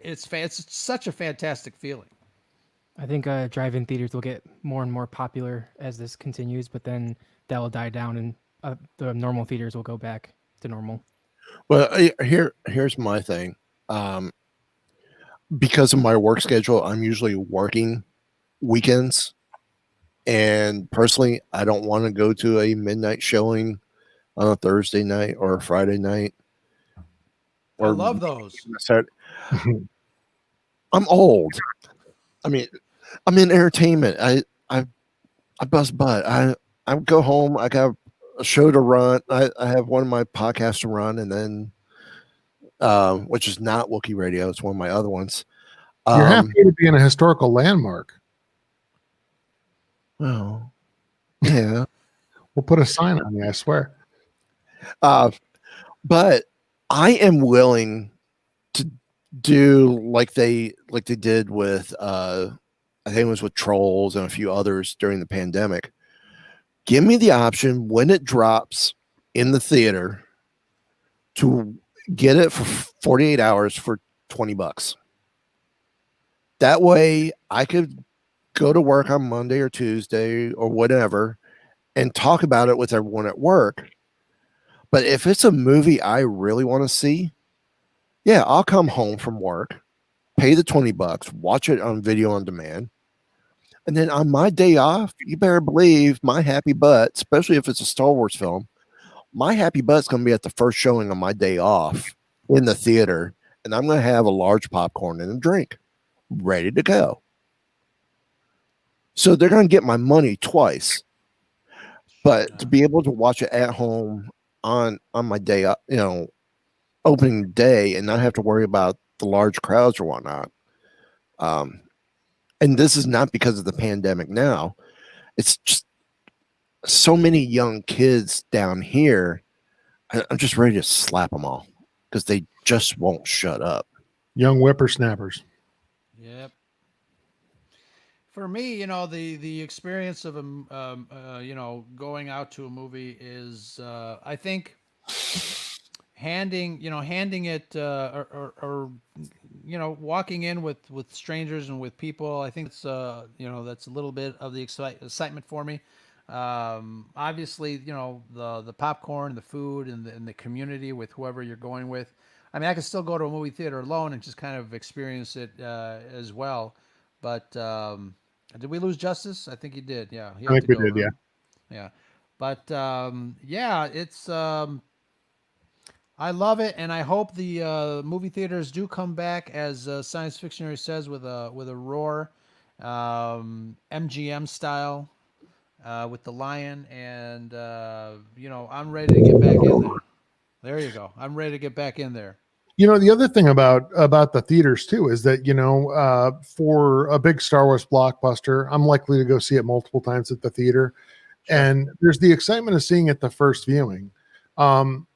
it's such a fantastic feeling. I think drive-in theaters will get more and more popular as this continues, but then that will die down and the normal theaters will go back to normal. Well, here's my thing. Because of my work schedule, I'm usually working weekends. And personally, I don't want to go to a midnight showing on a Thursday night or a Friday night. I love those. I'm old. I mean, I'm in entertainment. I bust butt. I go home. I got a show to run. I have one of my podcasts to run, and then which is not Wookiee Radio. It's one of my other ones. You're happy to be in a historical landmark. Well, yeah. We'll put a sign on you, I swear. But I am willing to do like they did with I think it was with Trolls and a few others during the pandemic. Give me the option when it drops in the theater to get it for 48 hours for $20. That way I could go to work on Monday or Tuesday or whatever and talk about it with everyone at work. But if it's a movie I really want to see, yeah, I'll come home from work, pay the $20, watch it on video on demand. And then on my day off, you better believe my happy butt, especially if it's a Star Wars film, my happy butt's going to be at the first showing on my day off in the theater. And I'm going to have a large popcorn and a drink ready to go. So they're going to get my money twice. But to be able to watch it at home on my day, opening day and not have to worry about the large crowds or whatnot. And this is not because of the pandemic now. It's just so many young kids down here. I'm just ready to slap them all because they just won't shut up. Young whippersnappers. Yep. For me, the experience of going out to a movie is, I think, handing it, or walking in with strangers and with people. I think that's a little bit of the excitement for me. Obviously, the popcorn, the food, and the community with whoever you're going with. I mean, I could still go to a movie theater alone and just kind of experience it as well. But did we lose Justice? I think he did. Yeah, he I had think to we go, did, huh? yeah. Yeah. But yeah, it's I love it, and I hope the movie theaters do come back, as Science Fictionary says, with a roar, MGM style, with the lion, and I'm ready to get back in there. There you go. I'm ready to get back in there. The other thing about the theaters too is that for a big Star Wars blockbuster, I'm likely to go see it multiple times at the theater, Sure. and there's the excitement of seeing it the first viewing. Um,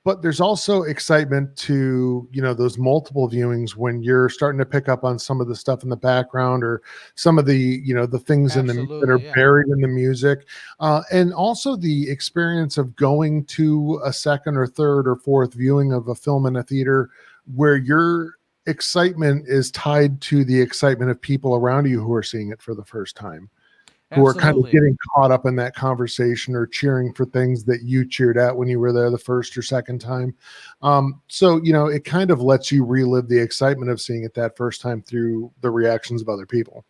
but there's also excitement to those multiple viewings when you're starting to pick up on some of the stuff in the background, or some of the things that are Absolutely, yeah. buried in the music, and also the experience of going to a second or third or fourth viewing of a film in a theater, where your excitement is tied to the excitement of people around you who are seeing it for the first time, who are kind of Absolutely. getting caught up in that conversation or cheering for things that you cheered at when you were there the first or second time. So, it kind of lets you relive the excitement of seeing it that first time through the reactions of other people.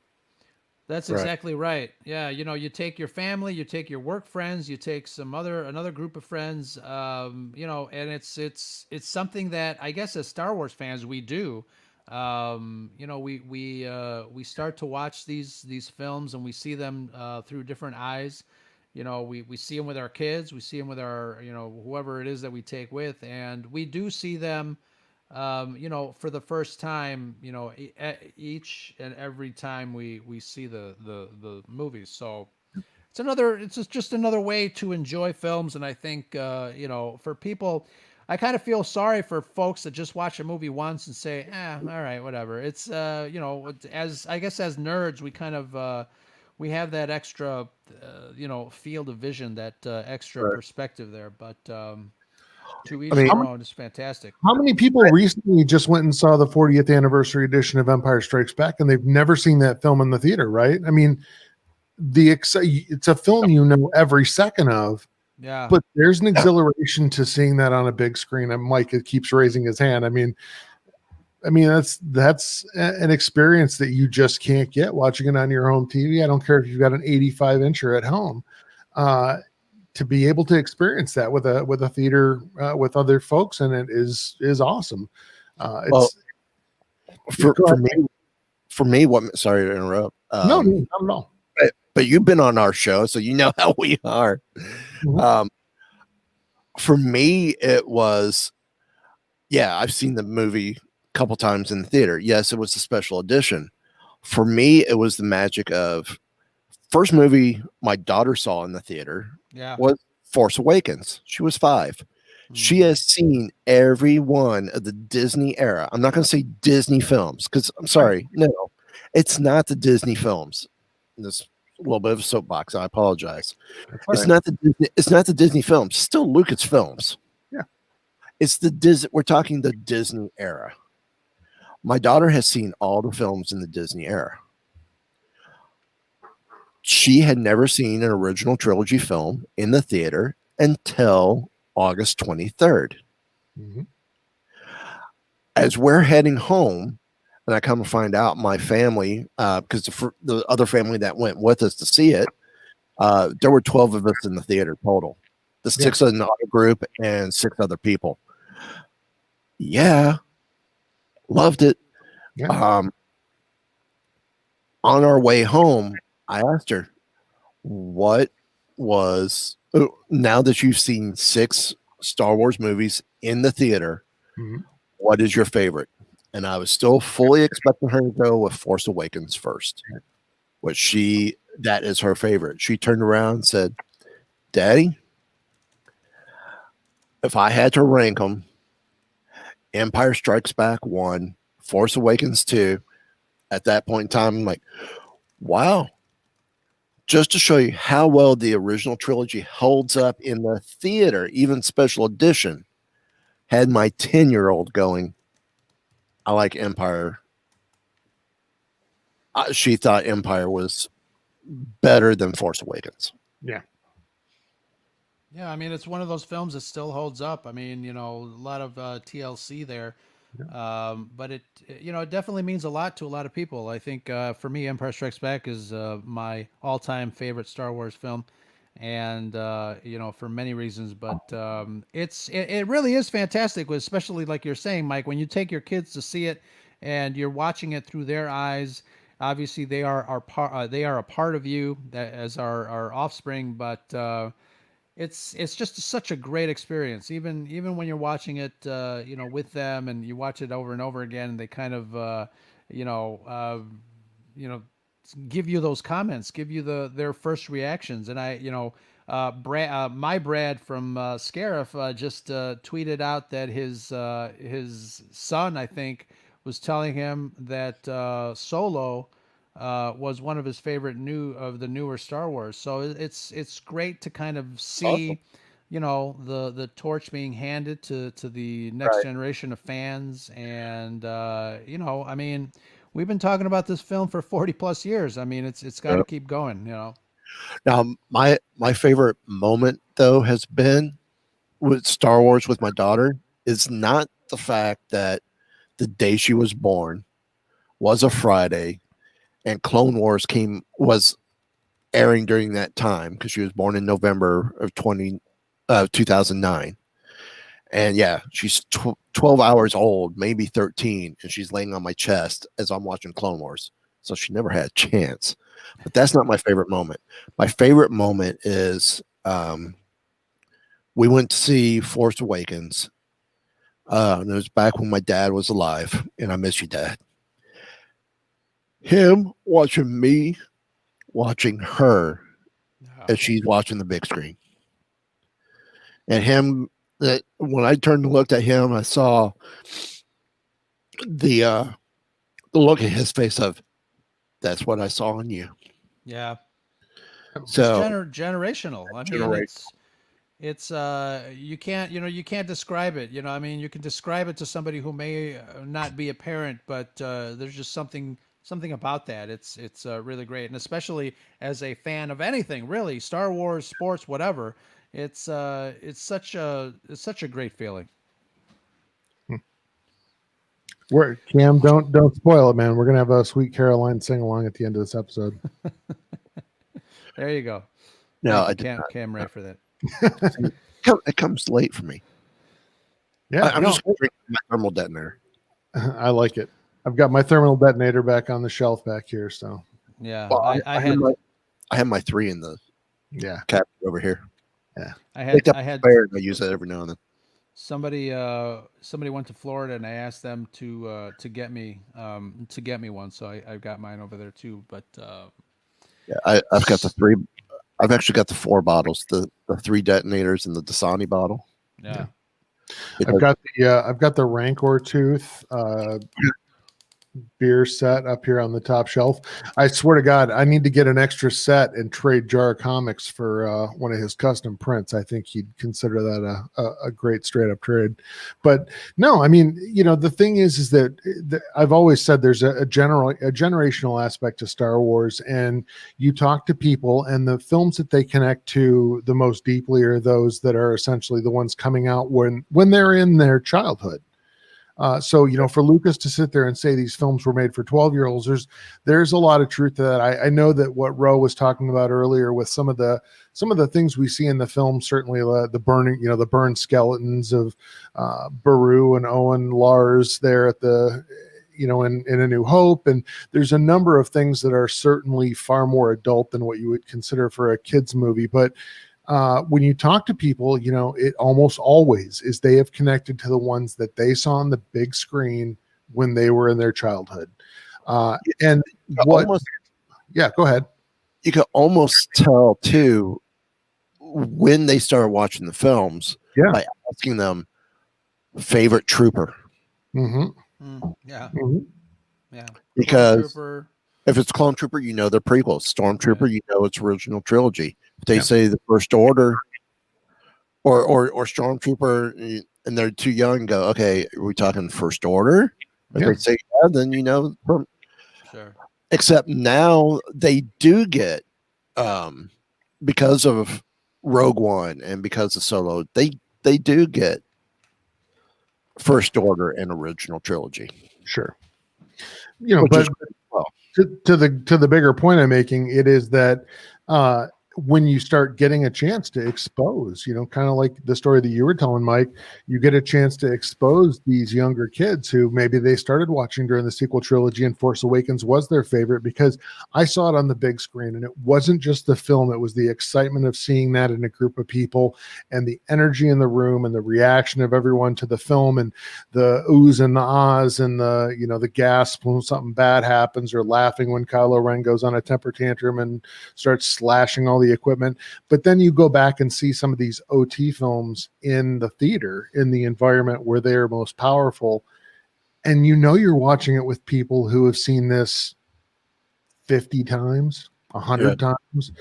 That's Right. exactly right. Yeah, you take your family, you take your work friends, you take another group of friends, and it's something that I guess as Star Wars fans we do. We start to watch these films, and we see them through different eyes. We see them with our kids, we see them with our whoever it is that we take with, and we do see them for the first time, each and every time we see the movies. So it's just another way to enjoy films. And I think, for people, I kind of feel sorry for folks that just watch a movie once and say, all right, whatever. It's, as I guess as nerds, we kind of, we have that extra, field of vision, that extra Right. perspective there. But to I each mean, their own. It's fantastic. How many people recently just went and saw the 40th anniversary edition of Empire Strikes Back, and they've never seen that film in the theater, right? I mean, it's a film every second of, Yeah. but there's an exhilaration to seeing that on a big screen. And Mike keeps raising his hand. I mean, that's an experience that you just can't get watching it on your home TV. I don't care if you've got an 85 incher at home. To be able to experience that with a theater with other folks in it is awesome. Well, It's for me, what? Sorry to interrupt. no, not at all. But you've been on our show, so you know how we are. Mhm. For me, it was, yeah, I've seen the movie a couple times in the theater. Yes, it was a special edition. For me, it was the magic of first movie my daughter saw in the theater Yeah. was Force Awakens. She was 5. She Mhm. has seen every one of the Disney era. I'm not going to say Disney films because I'm sorry, no, it's not the Disney films. This a little bit of a soapbox. I apologize. It's Right. not the Disney. It's not the Disney films. Still Lucasfilms. Yeah. It's the Disney. We're talking the Disney era. My daughter has seen all the films in the Disney era. She had never seen an original trilogy film in the theater until August 23rd. Mhm. As we're heading home, and I come to find out my family, because the other family that went with us to see it, there were 12 of us in the theater total. The 6 in the other group and 6 other people. Yeah, loved it. Yeah. On our way home, I asked her, what was, now that you've seen 6 Star Wars movies in the theater, Mhm. what is your favorite? And I was still fully expecting her to go with Force Awakens first. That is her favorite. She turned around and said, Daddy, if I had to rank them, Empire Strikes Back 1, Force Awakens 2, at that point in time, I'm like, Wow. Just to show you how well the original trilogy holds up in the theater, even special edition, had my 10-year-old going, I like Empire. She thought Empire was better than Force Awakens. Yeah. Yeah, I mean, it's one of those films that still holds up. I mean, a lot of TLC there, but it definitely means a lot to a lot of people. I think for me, Empire Strikes Back is my all-time favorite Star Wars film, and for many reasons. But it really is fantastic, especially like you're saying, Mike, when you take your kids to see it, and you're watching it through their eyes. Obviously, they are our part. They are a part of you as our offspring, but. It's just such a great experience, even when you're watching it, with them, and you watch it over and over again, and they kind of, you know, uh, you know, give you those comments, give you their first reactions, and my Brad from Scarif just tweeted out that his son, I think, was telling him that Solo was one of his favorite the newer Star Wars. So it's great to kind of Awesome. see, the torch being handed to the next Right. generation of fans, and I mean, we've been talking about this film for 40 plus years. I mean, it's got to keep going. Now, my favorite moment though has been with Star Wars with my daughter is not the fact that the day she was born was a Friday and Clone Wars was airing during that time because she was born in November of 2009. And yeah, she's 12 hours old, maybe 13, and she's laying on my chest as I'm watching Clone Wars. So she never had a chance. But that's not my favorite moment. My favorite moment is we went to see Force Awakens. And it was back when my dad was alive, and I miss you, Dad. Him watching me, watching her as she's watching the big screen. And him, that when I turned and looked at him, I saw the look at his face of, that's what I saw in you. Yeah. So Generational. I mean, it's you can't describe it. I mean, you can describe it to somebody who may not be a parent, but there's just something about that. It's really great, and especially as a fan of anything, really, Star Wars, sports, whatever. It's such a great feeling. Cam, don't spoil it, man. We're gonna have a Sweet Caroline sing along at the end of this episode. There you go. no, Thank you, Cam Ray, for that. It comes late for me. Yeah, I'm just going to drink my thermal detonator. I like it. I've got my thermal detonator back on the shelf back here. So Yeah, Well, I have my 3 in the cabinet over here. Yeah, I had spare, I use that every now and then. somebody went to Florida, and I asked them to get me one, so I got mine over there too. But Yeah, I've got the 3. I've actually got the 4 bottles, the 3 detonators and the Dasani bottle. yeah. I've got the Rancor Tooth beer set up here on the top shelf. I swear to God, I need to get an extra set and trade Jar Comics for one of his custom prints. I think he'd consider that a great straight up trade. But no, I mean, the thing is that I've always said there's a generational aspect to Star Wars, and you talk to people, and the films that they connect to the most deeply are those that are essentially the ones coming out when they're in their childhood. So, for Lucas to sit there and say these films were made for 12-year-olds, there's a lot of truth to that. I know that what Ro was talking about earlier with some of the things we see in the film, certainly the burning, the burned skeletons of Beru and Owen Lars there at the, in A New Hope. And there's a number of things that are certainly far more adult than what you would consider for a kid's movie. But when you talk to people, it almost always is they have connected to the ones that they saw on the big screen when they were in their childhood. And go ahead. You could almost tell too when they started watching the films by asking them favorite trooper. Mm-hmm. Yeah. Mm-hmm. Yeah. Because Trooper. If it's Clone Trooper, you know they're prequels. Stormtrooper, you know it's original trilogy. If they Yeah. say the First Order or Stormtrooper and they're too young, go, okay, are we talking First Order? If Yeah. they say yeah, then you know. Sure. Except now they do get, because of Rogue One and because of Solo, they do get First Order and original trilogy. Sure. You know, Which but is well, to the bigger point I'm making, it is that when you start getting a chance to expose, you know, kind of like the story that you were telling, Mike, you get a chance to expose these younger kids who maybe they started watching during the sequel trilogy and Force Awakens was their favorite, because I saw it on the big screen and it wasn't just the film, it was the excitement of seeing that in a group of people and the energy in the room and the reaction of everyone to the film and the oohs and the ahs and the, you know, the gasp when something bad happens or laughing when Kylo Ren goes on a temper tantrum and starts slashing all the equipment. But then you go back and see some of these OT films in the theater, in the environment where they are most powerful. And you know, you're watching it with people who have seen this 50 times, 100 times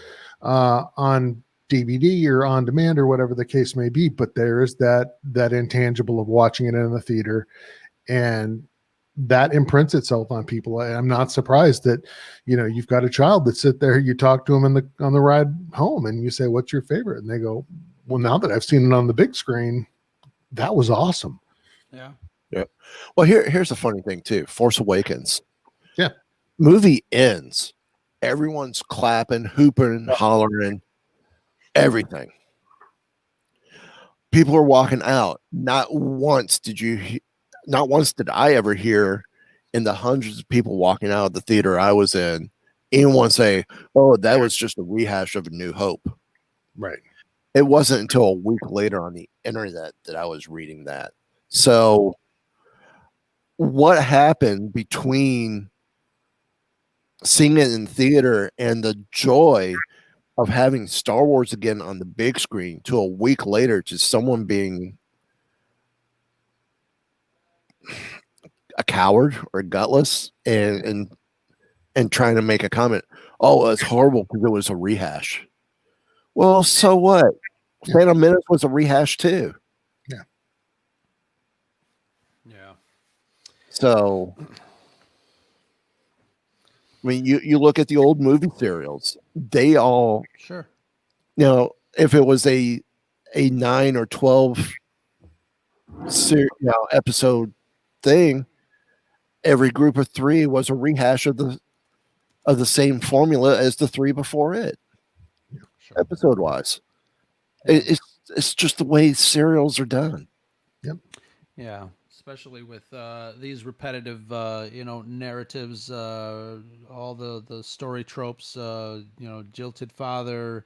on DVD or on demand or whatever the case may be. But there is that intangible of watching it in the theater, and that imprints itself on people. I'm not surprised that, you know, you've got a child that sit there, you talk to them on the ride home and you say, what's your favorite? And they go, well, now that I've seen it on the big screen, that was awesome. Yeah. yeah. Well, here's the funny thing too. Force Awakens. Yeah. Movie ends. Everyone's clapping, hooping, hollering, everything. People are walking out. Not once did I ever hear in the hundreds of people walking out of the theater I was in, anyone say, oh, that was just a rehash of A New Hope. Right. It wasn't until a week later on the internet that I was reading that. So what happened between seeing it in theater and the joy of having Star Wars again on the big screen to a week later to someone being a coward or gutless and trying to make a comment, oh, it's horrible because it was a rehash. Well, so what? Yeah. Phantom Menace was a rehash too. Yeah. Yeah. So, I mean, you look at the old movie serials; they all, Sure. you know, if it was a 9 or 12 episode thing, every group of 3 was a rehash of the same formula as the 3 before it, Sure. episode wise. It's just the way serials are done. Yep. Yeah, especially with these repetitive, narratives, all the story tropes, jilted father,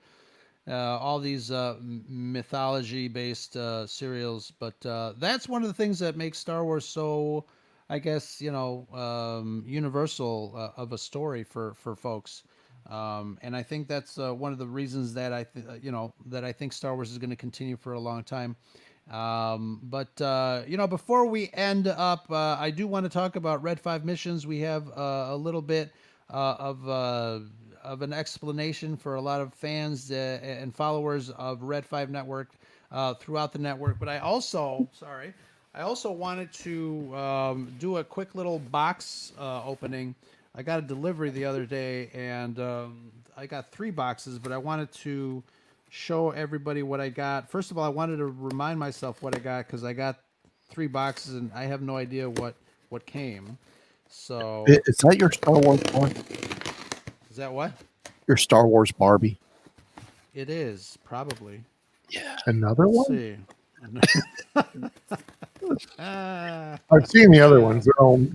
all these mythology-based serials. But that's one of the things that makes Star Wars so, I guess, universal of a story for folks. And I think that's one of the reasons that that I think Star Wars is going to continue for a long time. But before we end up, I do want to talk about Red 5 missions. We have a little bit of an explanation for a lot of fans and followers of Red 5 Network throughout the network. But I also wanted to do a quick little box opening. I got a delivery the other day, and I got 3 boxes, but I wanted to show everybody what I got. First of all, I wanted to remind myself what I got, because I got 3 boxes and I have no idea what came. So Is that your Star Wars one? Is that what? Your Star Wars Barbie? It is, probably. Yeah. Another Let's one? see. I've seen the other ones.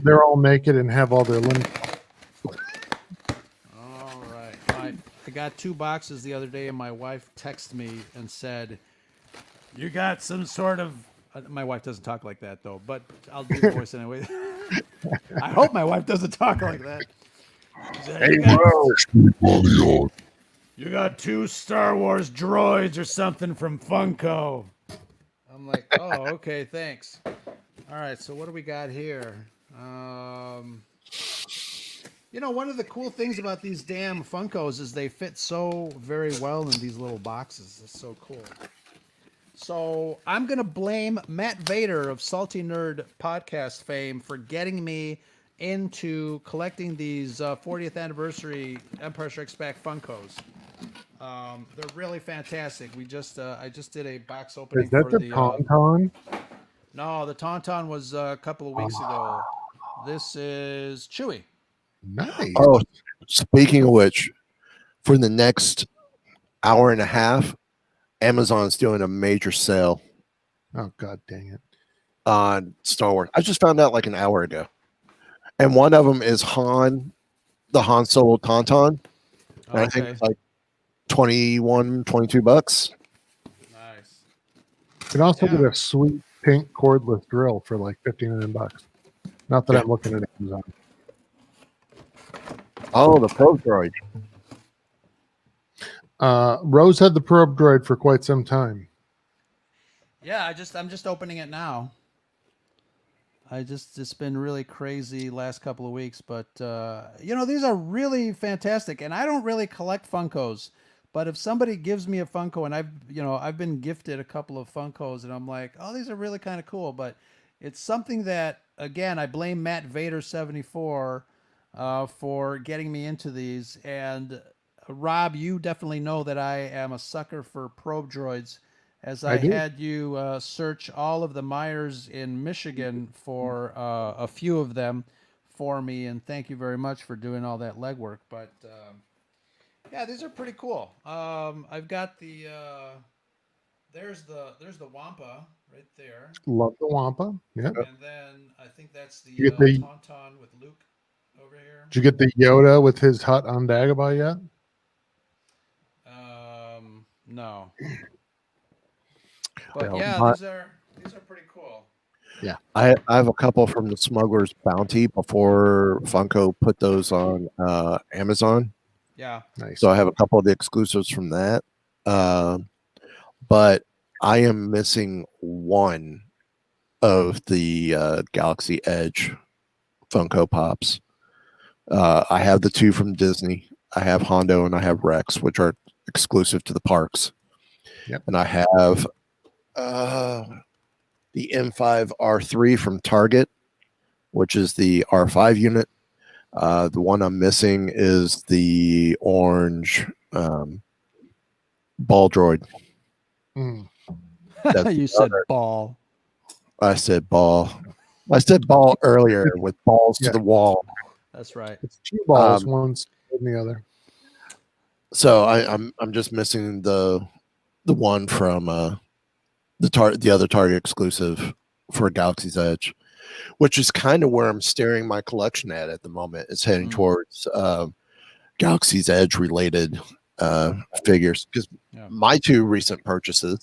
They're all naked and have all their limbs. All right. I got 2 boxes the other day, and my wife texted me and said, "You got some sort of." My wife doesn't talk like that though, but I'll do the voice anyway. I hope my wife doesn't talk like that. She said, you got 2 Star Wars droids or something from Funko. I'm like, oh, okay, thanks. All right, so what do we got here? You know, one of the cool things about these damn Funkos is they fit so very well in these little boxes. It's so cool. So I'm going to blame Matt Vader of Salty Nerd podcast fame for getting me into collecting these 40th anniversary Empire Strikes Back Funkos. They're really fantastic. I just did a box opening Is that for the the. Tauntaun? No, the Tauntaun was a couple of weeks ago. This is Chewy. Nice. Oh, speaking of which, for the next hour and a half, Amazon's doing a major sale Oh, god dang it. on Star Wars. I just found out like an hour ago. And one of them is the Han Solo Tauntaun. And I think Okay. it's like 21, 22 bucks. Nice. You can also Yeah. get a sweet pink cordless drill for like $59. Not that Yeah. I'm looking at Amazon. Oh, the Probe Droid. Rose had the probe droid for quite some time. Yeah, I'm just opening it now. It's been really crazy last couple of weeks, but you know, these are really fantastic, and I don't really collect Funkos, but if somebody gives me a Funko, and I've been gifted a couple of Funkos, and I'm like, oh, these are really kind of cool, but it's something that, again, I blame Matt Vader 74 for getting me into these, and Rob, you definitely know that I am a sucker for probe droids, as I I do. had you search all of the Myers in Michigan for a few of them for me, and thank you very much for doing all that legwork. But yeah, these are pretty cool. I've got the there's the Wampa right there, Love the Wampa. Yeah. and then I think that's the You get the Tauntaun with Luke over here. Did you get the Yoda with his hut on Dagobah yet? No, but Well, yeah, my- these are pretty cool. I have a couple from the Smuggler's Bounty before Funko put those on Amazon. Yeah. Nice. So I have a couple of the exclusives from that. But I am missing one of the Galaxy Edge Funko Pops. I have the two from Disney. I have Hondo and I have Rex, which are exclusive to the parks. Yep. And I have the M5R3 from Target, which is the R5 unit. The one I'm missing is the orange ball droid. Mm. That's You the said other. ball. I said ball. I said ball earlier with balls Yeah. to the wall. That's right. It's two balls, Um, one's in the other. So I'm just missing the one from the other Target exclusive for Galaxy's Edge, which is kind of where I'm steering my collection at the moment. It's heading towards Galaxy's Edge related figures, because Yeah. my two recent purchases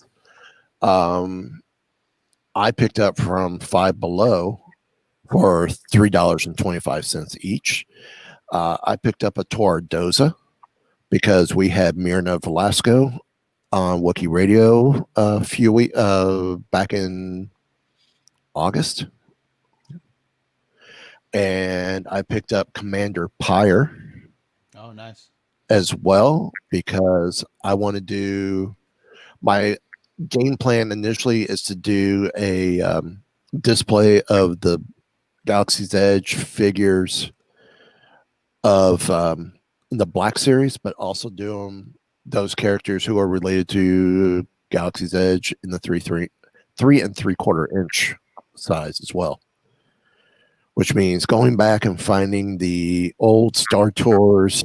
I picked up from Five Below for $3.25 each. I picked up a Tordoza because we had Mirna Velasco on Wookiee Radio a few weeks back in August. And I picked up Commander Pyre Oh, nice. as well because I want to do my game plan initially is to do a display of the Galaxy's Edge figures of the Black Series, but also do those characters who are related to Galaxy's Edge in the 3 3/4 inch size as well. Which means going back and finding the old Star Tours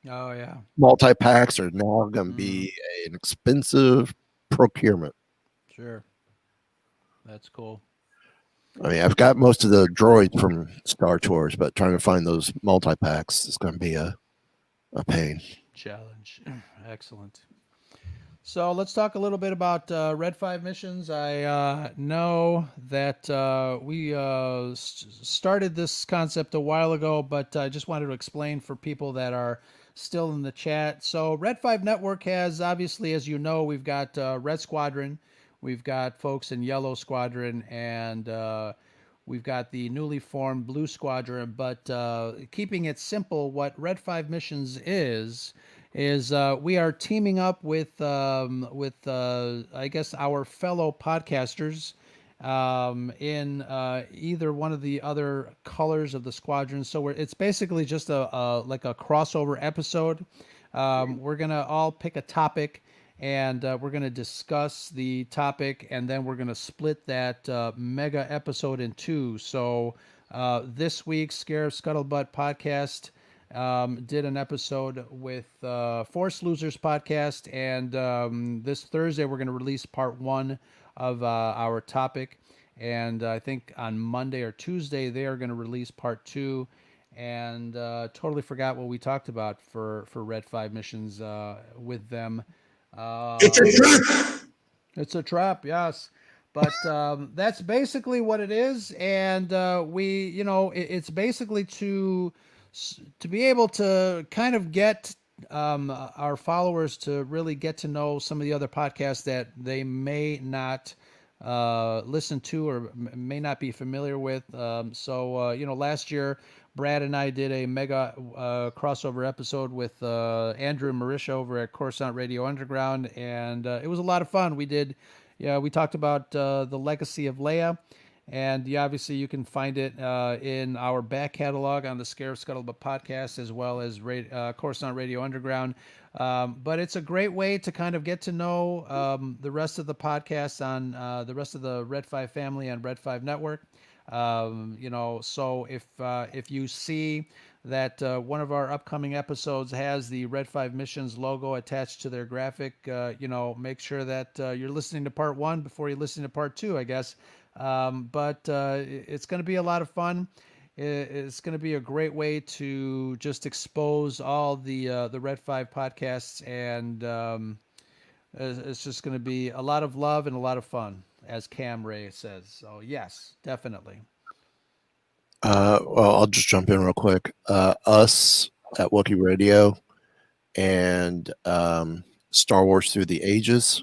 Oh, yeah. multi packs are now going to be an expensive procurement. Sure. That's cool. I mean, I've got most of the droids from Star Tours, but trying to find those multi packs is going to be a pain. Challenge. Excellent. So let's talk a little bit about Red 5 missions. I know that we started this concept a while ago, but I just wanted to explain for people that are still in the chat. So Red 5 Network has, obviously, as you know, we've got Red Squadron, we've got folks in Yellow Squadron, and We've got the newly formed Blue Squadron, but keeping it simple, what Red 5 Missions is we are teaming up with I guess our fellow podcasters in either one of the other colors of the squadron. So it's basically just a like a crossover episode. We're gonna all pick a topic, and we're gonna discuss the topic, and then we're gonna split that mega episode in two. So this week, Scare Scuttlebutt podcast did an episode with Force Losers podcast, and this Thursday we're going to release part one of our topic, and I think on Monday or Tuesday they are going to release part two. And totally forgot what we talked about for Red 5 Missions with them. It's a Um, trap. it's a trap, yes. But that's basically what it is, and it's basically to be able to kind of get our followers to really get to know some of the other podcasts that they may not listen to or may not be familiar with. Last year, Brad and I did a mega crossover episode with Andrew and Marisha over at Coruscant Radio Underground, and it was a lot of fun. We talked about the legacy of Leia. And obviously, you can find it in our back catalog on the Scare of Scuttlebutt podcast, as well as Coruscant Radio Underground. But it's a great way to kind of get to know the rest of the podcasts on the rest of the Red 5 family and Red 5 Network. So if you see that one of our upcoming episodes has the Red 5 Missions logo attached to their graphic, make sure that you're listening to part one before you listen to part two, I guess. But it's going to be a lot of fun. It's going to be a great way to just expose all the Red 5 podcasts, and it's just going to be a lot of love and a lot of fun, as Cam Ray says. So yes, definitely. Well, I'll just jump in real quick. Us at Wookiee Radio and Star Wars Through the Ages,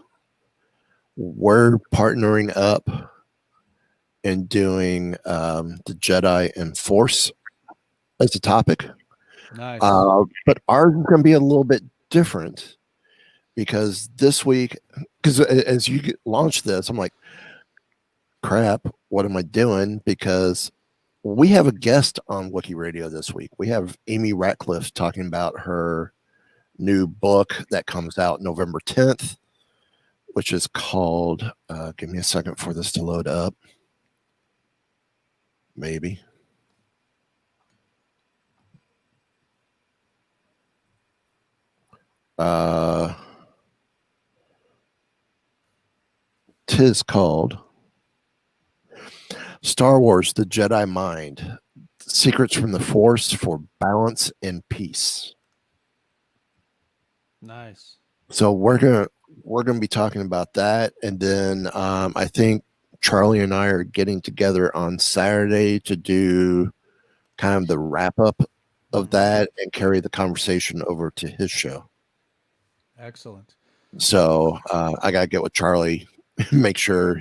we're partnering up and doing the Jedi and Force as a topic. Nice. But ours is going to be a little bit different because this week, because as you launch this, I'm like, crap, what am I doing? Because we have a guest on Wookiee Radio this week. We have Amy Ratcliffe talking about her new book that comes out November 10th, which is called, give me a second for this to load up. Maybe. Tis called Star Wars: The Jedi Mind, Secrets from the Force for Balance and Peace. Nice. So we're gonna be talking about that, and then I think Charlie and I are getting together on Saturday to do kind of the wrap up of that and carry the conversation over to his show. Excellent. So I gotta get with Charlie, make sure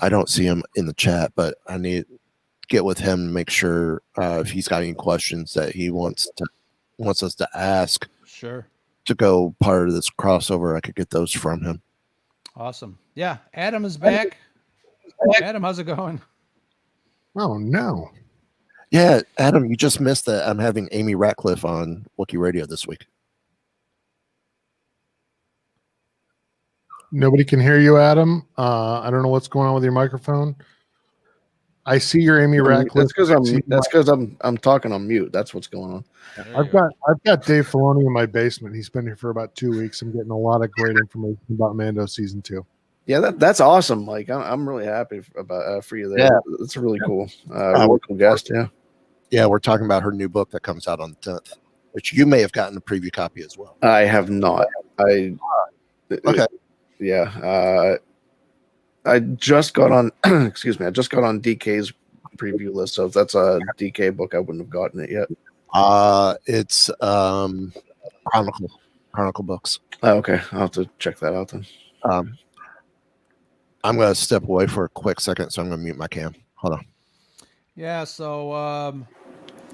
I don't see him in the chat, but I need to get with him and make sure if he's got any questions that he wants us to ask. Sure. To go part of this crossover, I could get those from him. Awesome. Yeah, Adam is back. Adam, how's it going? Oh no. Yeah, Adam, you just missed that I'm having Amy Ratcliffe on Wookiee Radio this week. Nobody can hear you, Adam. I don't know what's going on with your microphone. I see your Amy Ratcliffe. That's because I'm talking on mute. That's what's going on. I've got Dave Filoni in my basement. He's been here for about 2 weeks. I'm getting a lot of great information about Mando season 2. Yeah, that's awesome. Like I'm really happy about for you there. Yeah. It's really cool. Really cool guest. Yeah. Yeah, we're talking about her new book that comes out on the 10th, which you may have gotten a preview copy as well. I have not. Okay. Yeah. I just got on. Excuse me. I just got on DK's preview list. So if that's a DK book, I wouldn't have gotten it yet. It's Chronicle books. Oh, okay. I'll have to check that out then. I'm going to step away for a quick second, so I'm going to mute my cam. Hold on. Yeah, so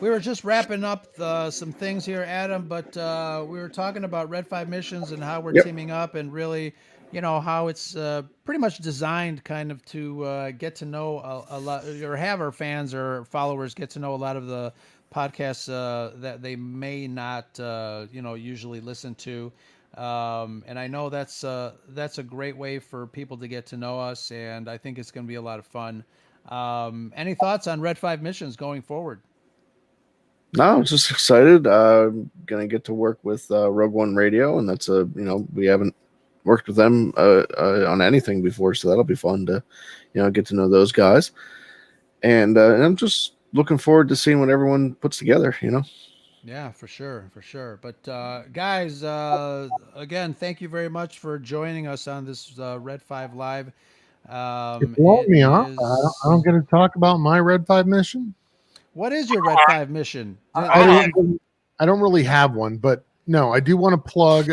we were just wrapping up some things here, Adam, but we were talking about Red 5 missions and how we're Yep. teaming up, and really, how it's pretty much designed kind of to get to know a lot, or have our fans or followers get to know a lot of the podcasts that they may not, usually listen to. And I know that's a great way for people to get to know us, and I think it's going to be a lot of fun. Any thoughts on Red 5 missions going forward? No, I'm just excited. Gonna get to work with Rogue One Radio, and that's we haven't worked with them on anything before, so that'll be fun to get to know those guys. And I'm just looking forward to seeing what everyone puts together. Yeah, for sure, for sure. But guys, again, thank you very much for joining us on this Red 5 Live. You're blowing It me off. I don't is. get to talk about my Red 5 mission. What is your Red 5 mission? I don't really have one, but no, I do want to plug.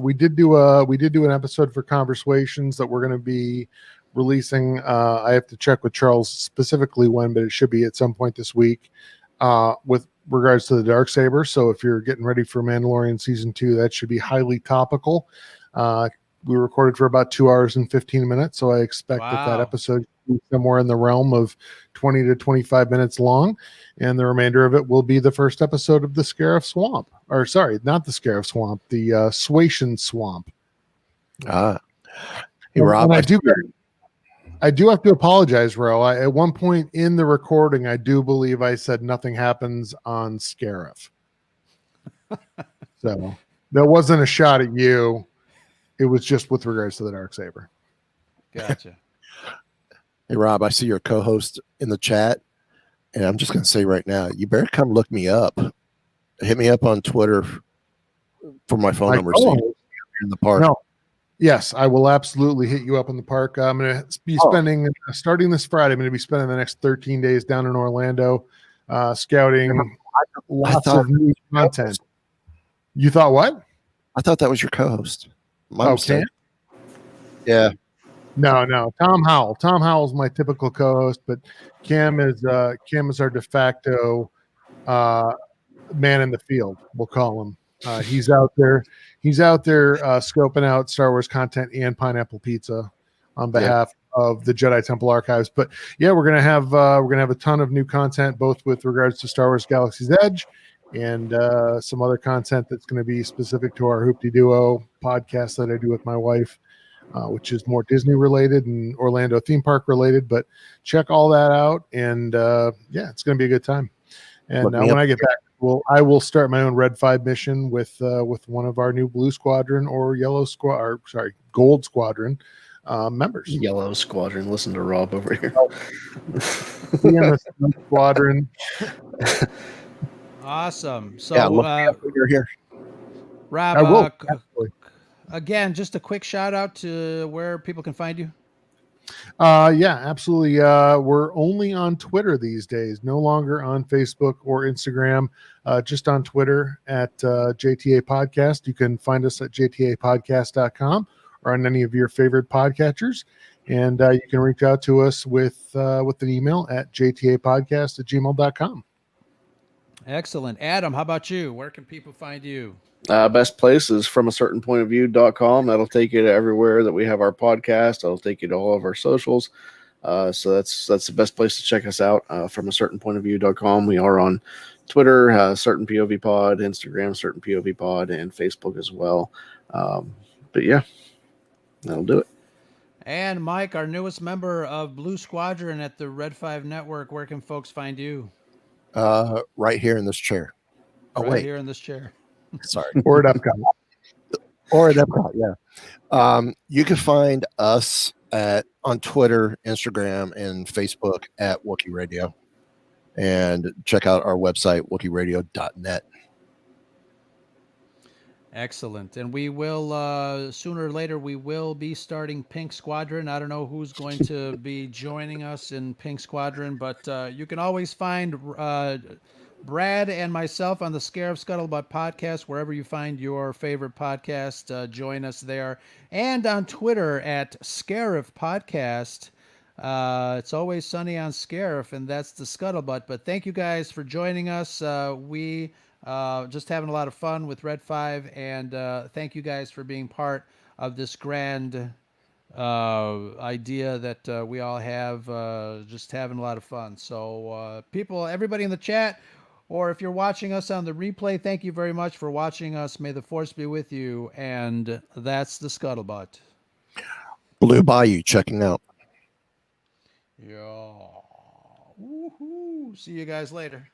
We did do an episode for Conversations that we're going to be releasing. I have to check with Charles specifically when, but it should be at some point this week. With regards to the Darksaber, so if you're getting ready for Mandalorian season 2, that should be highly topical. We recorded for about 2 hours and 15 minutes, so I expect that Wow. episode should be somewhere in the realm of 20 to 25 minutes long, and the remainder of it will be the first episode of the Scarif Swamp. Or sorry, not the Scarif Swamp, the Swation Swamp. Hey, And Rob, I do have to apologize, Ro. At one point in the recording, I do believe I said nothing happens on Scarif. So that wasn't a shot at you. It was just with regards to the Darksaber. Gotcha. Hey, Rob, I see your co-host in the chat, and I'm just going to say right now, you better come look me up. Hit me up on Twitter for my phone number. So you're in the park. No. Yes, I will absolutely hit you up in the park. I'm going to be spending, starting this Friday, I'm going to be spending the next 13 days down in Orlando scouting lots of new content. You thought what? I thought that was your co-host. My Oh, mistake. Cam? Yeah. No. Tom Howell. Tom Howell's my typical co-host, but Cam is our de facto man in the field. We'll call him. He's out there. He's out there scoping out Star Wars content and pineapple pizza on behalf of the Jedi Temple Archives. But yeah, we're gonna have a ton of new content, both with regards to Star Wars Galaxy's Edge and some other content that's going to be specific to our Hoopty Duo podcast that I do with my wife, which is more Disney related and Orlando theme park related. But check all that out, and yeah, it's going to be a good time. And when I get back, I will start my own Red 5 mission with one of our new Blue Squadron or Gold Squadron members. Yellow Squadron. Listen to Rob over here. Be in the Squadron. Awesome. So, yeah, you're here. Rob, I will. Again, just a quick shout out to where people can find you. Yeah, absolutely. We're only on Twitter these days, no longer on Facebook or Instagram, just on Twitter at JTA Podcast. You can find us at jtapodcast.com or on any of your favorite podcatchers. And you can reach out to us with an email at jtapodcast@gmail.com. Excellent. Adam, how about you? Where can people find you? Best place is from a certain point of view.com. That'll take you to everywhere that we have our podcast. That'll take you to all of our socials. So that's the best place to check us out. From a certain point of view.com. We are on Twitter, certain POV pod, Instagram, certain POV pod, and Facebook as well. But yeah, that'll do it. And Mike, our newest member of Blue Squadron at the Red 5 Network, where can folks find you? Right here in this chair. Oh, right wait. here in this chair. Sorry. Or at Epcot. Or at Epcot, yeah. You can find us on Twitter, Instagram, and Facebook at Wookiee Radio. And check out our website, wookieradio.net. Excellent. And we will, sooner or later, we will be starting Pink Squadron. I don't know who's going to be joining us in Pink Squadron, but you can always find Brad and myself on the Scarif Scuttlebutt podcast, wherever you find your favorite podcast. Join us there. And on Twitter at Scarif Podcast. It's always sunny on Scarif, and that's the scuttlebutt. But thank you guys for joining us. We just having a lot of fun with Red 5, and thank you guys for being part of this grand idea that we all have, just having a lot of fun. So people, everybody in the chat, or if you're watching us on the replay, thank you very much for watching us. May the force be with you. And that's the scuttlebutt. Blue Bayou checking out. Yeah. Woohoo. See you guys later.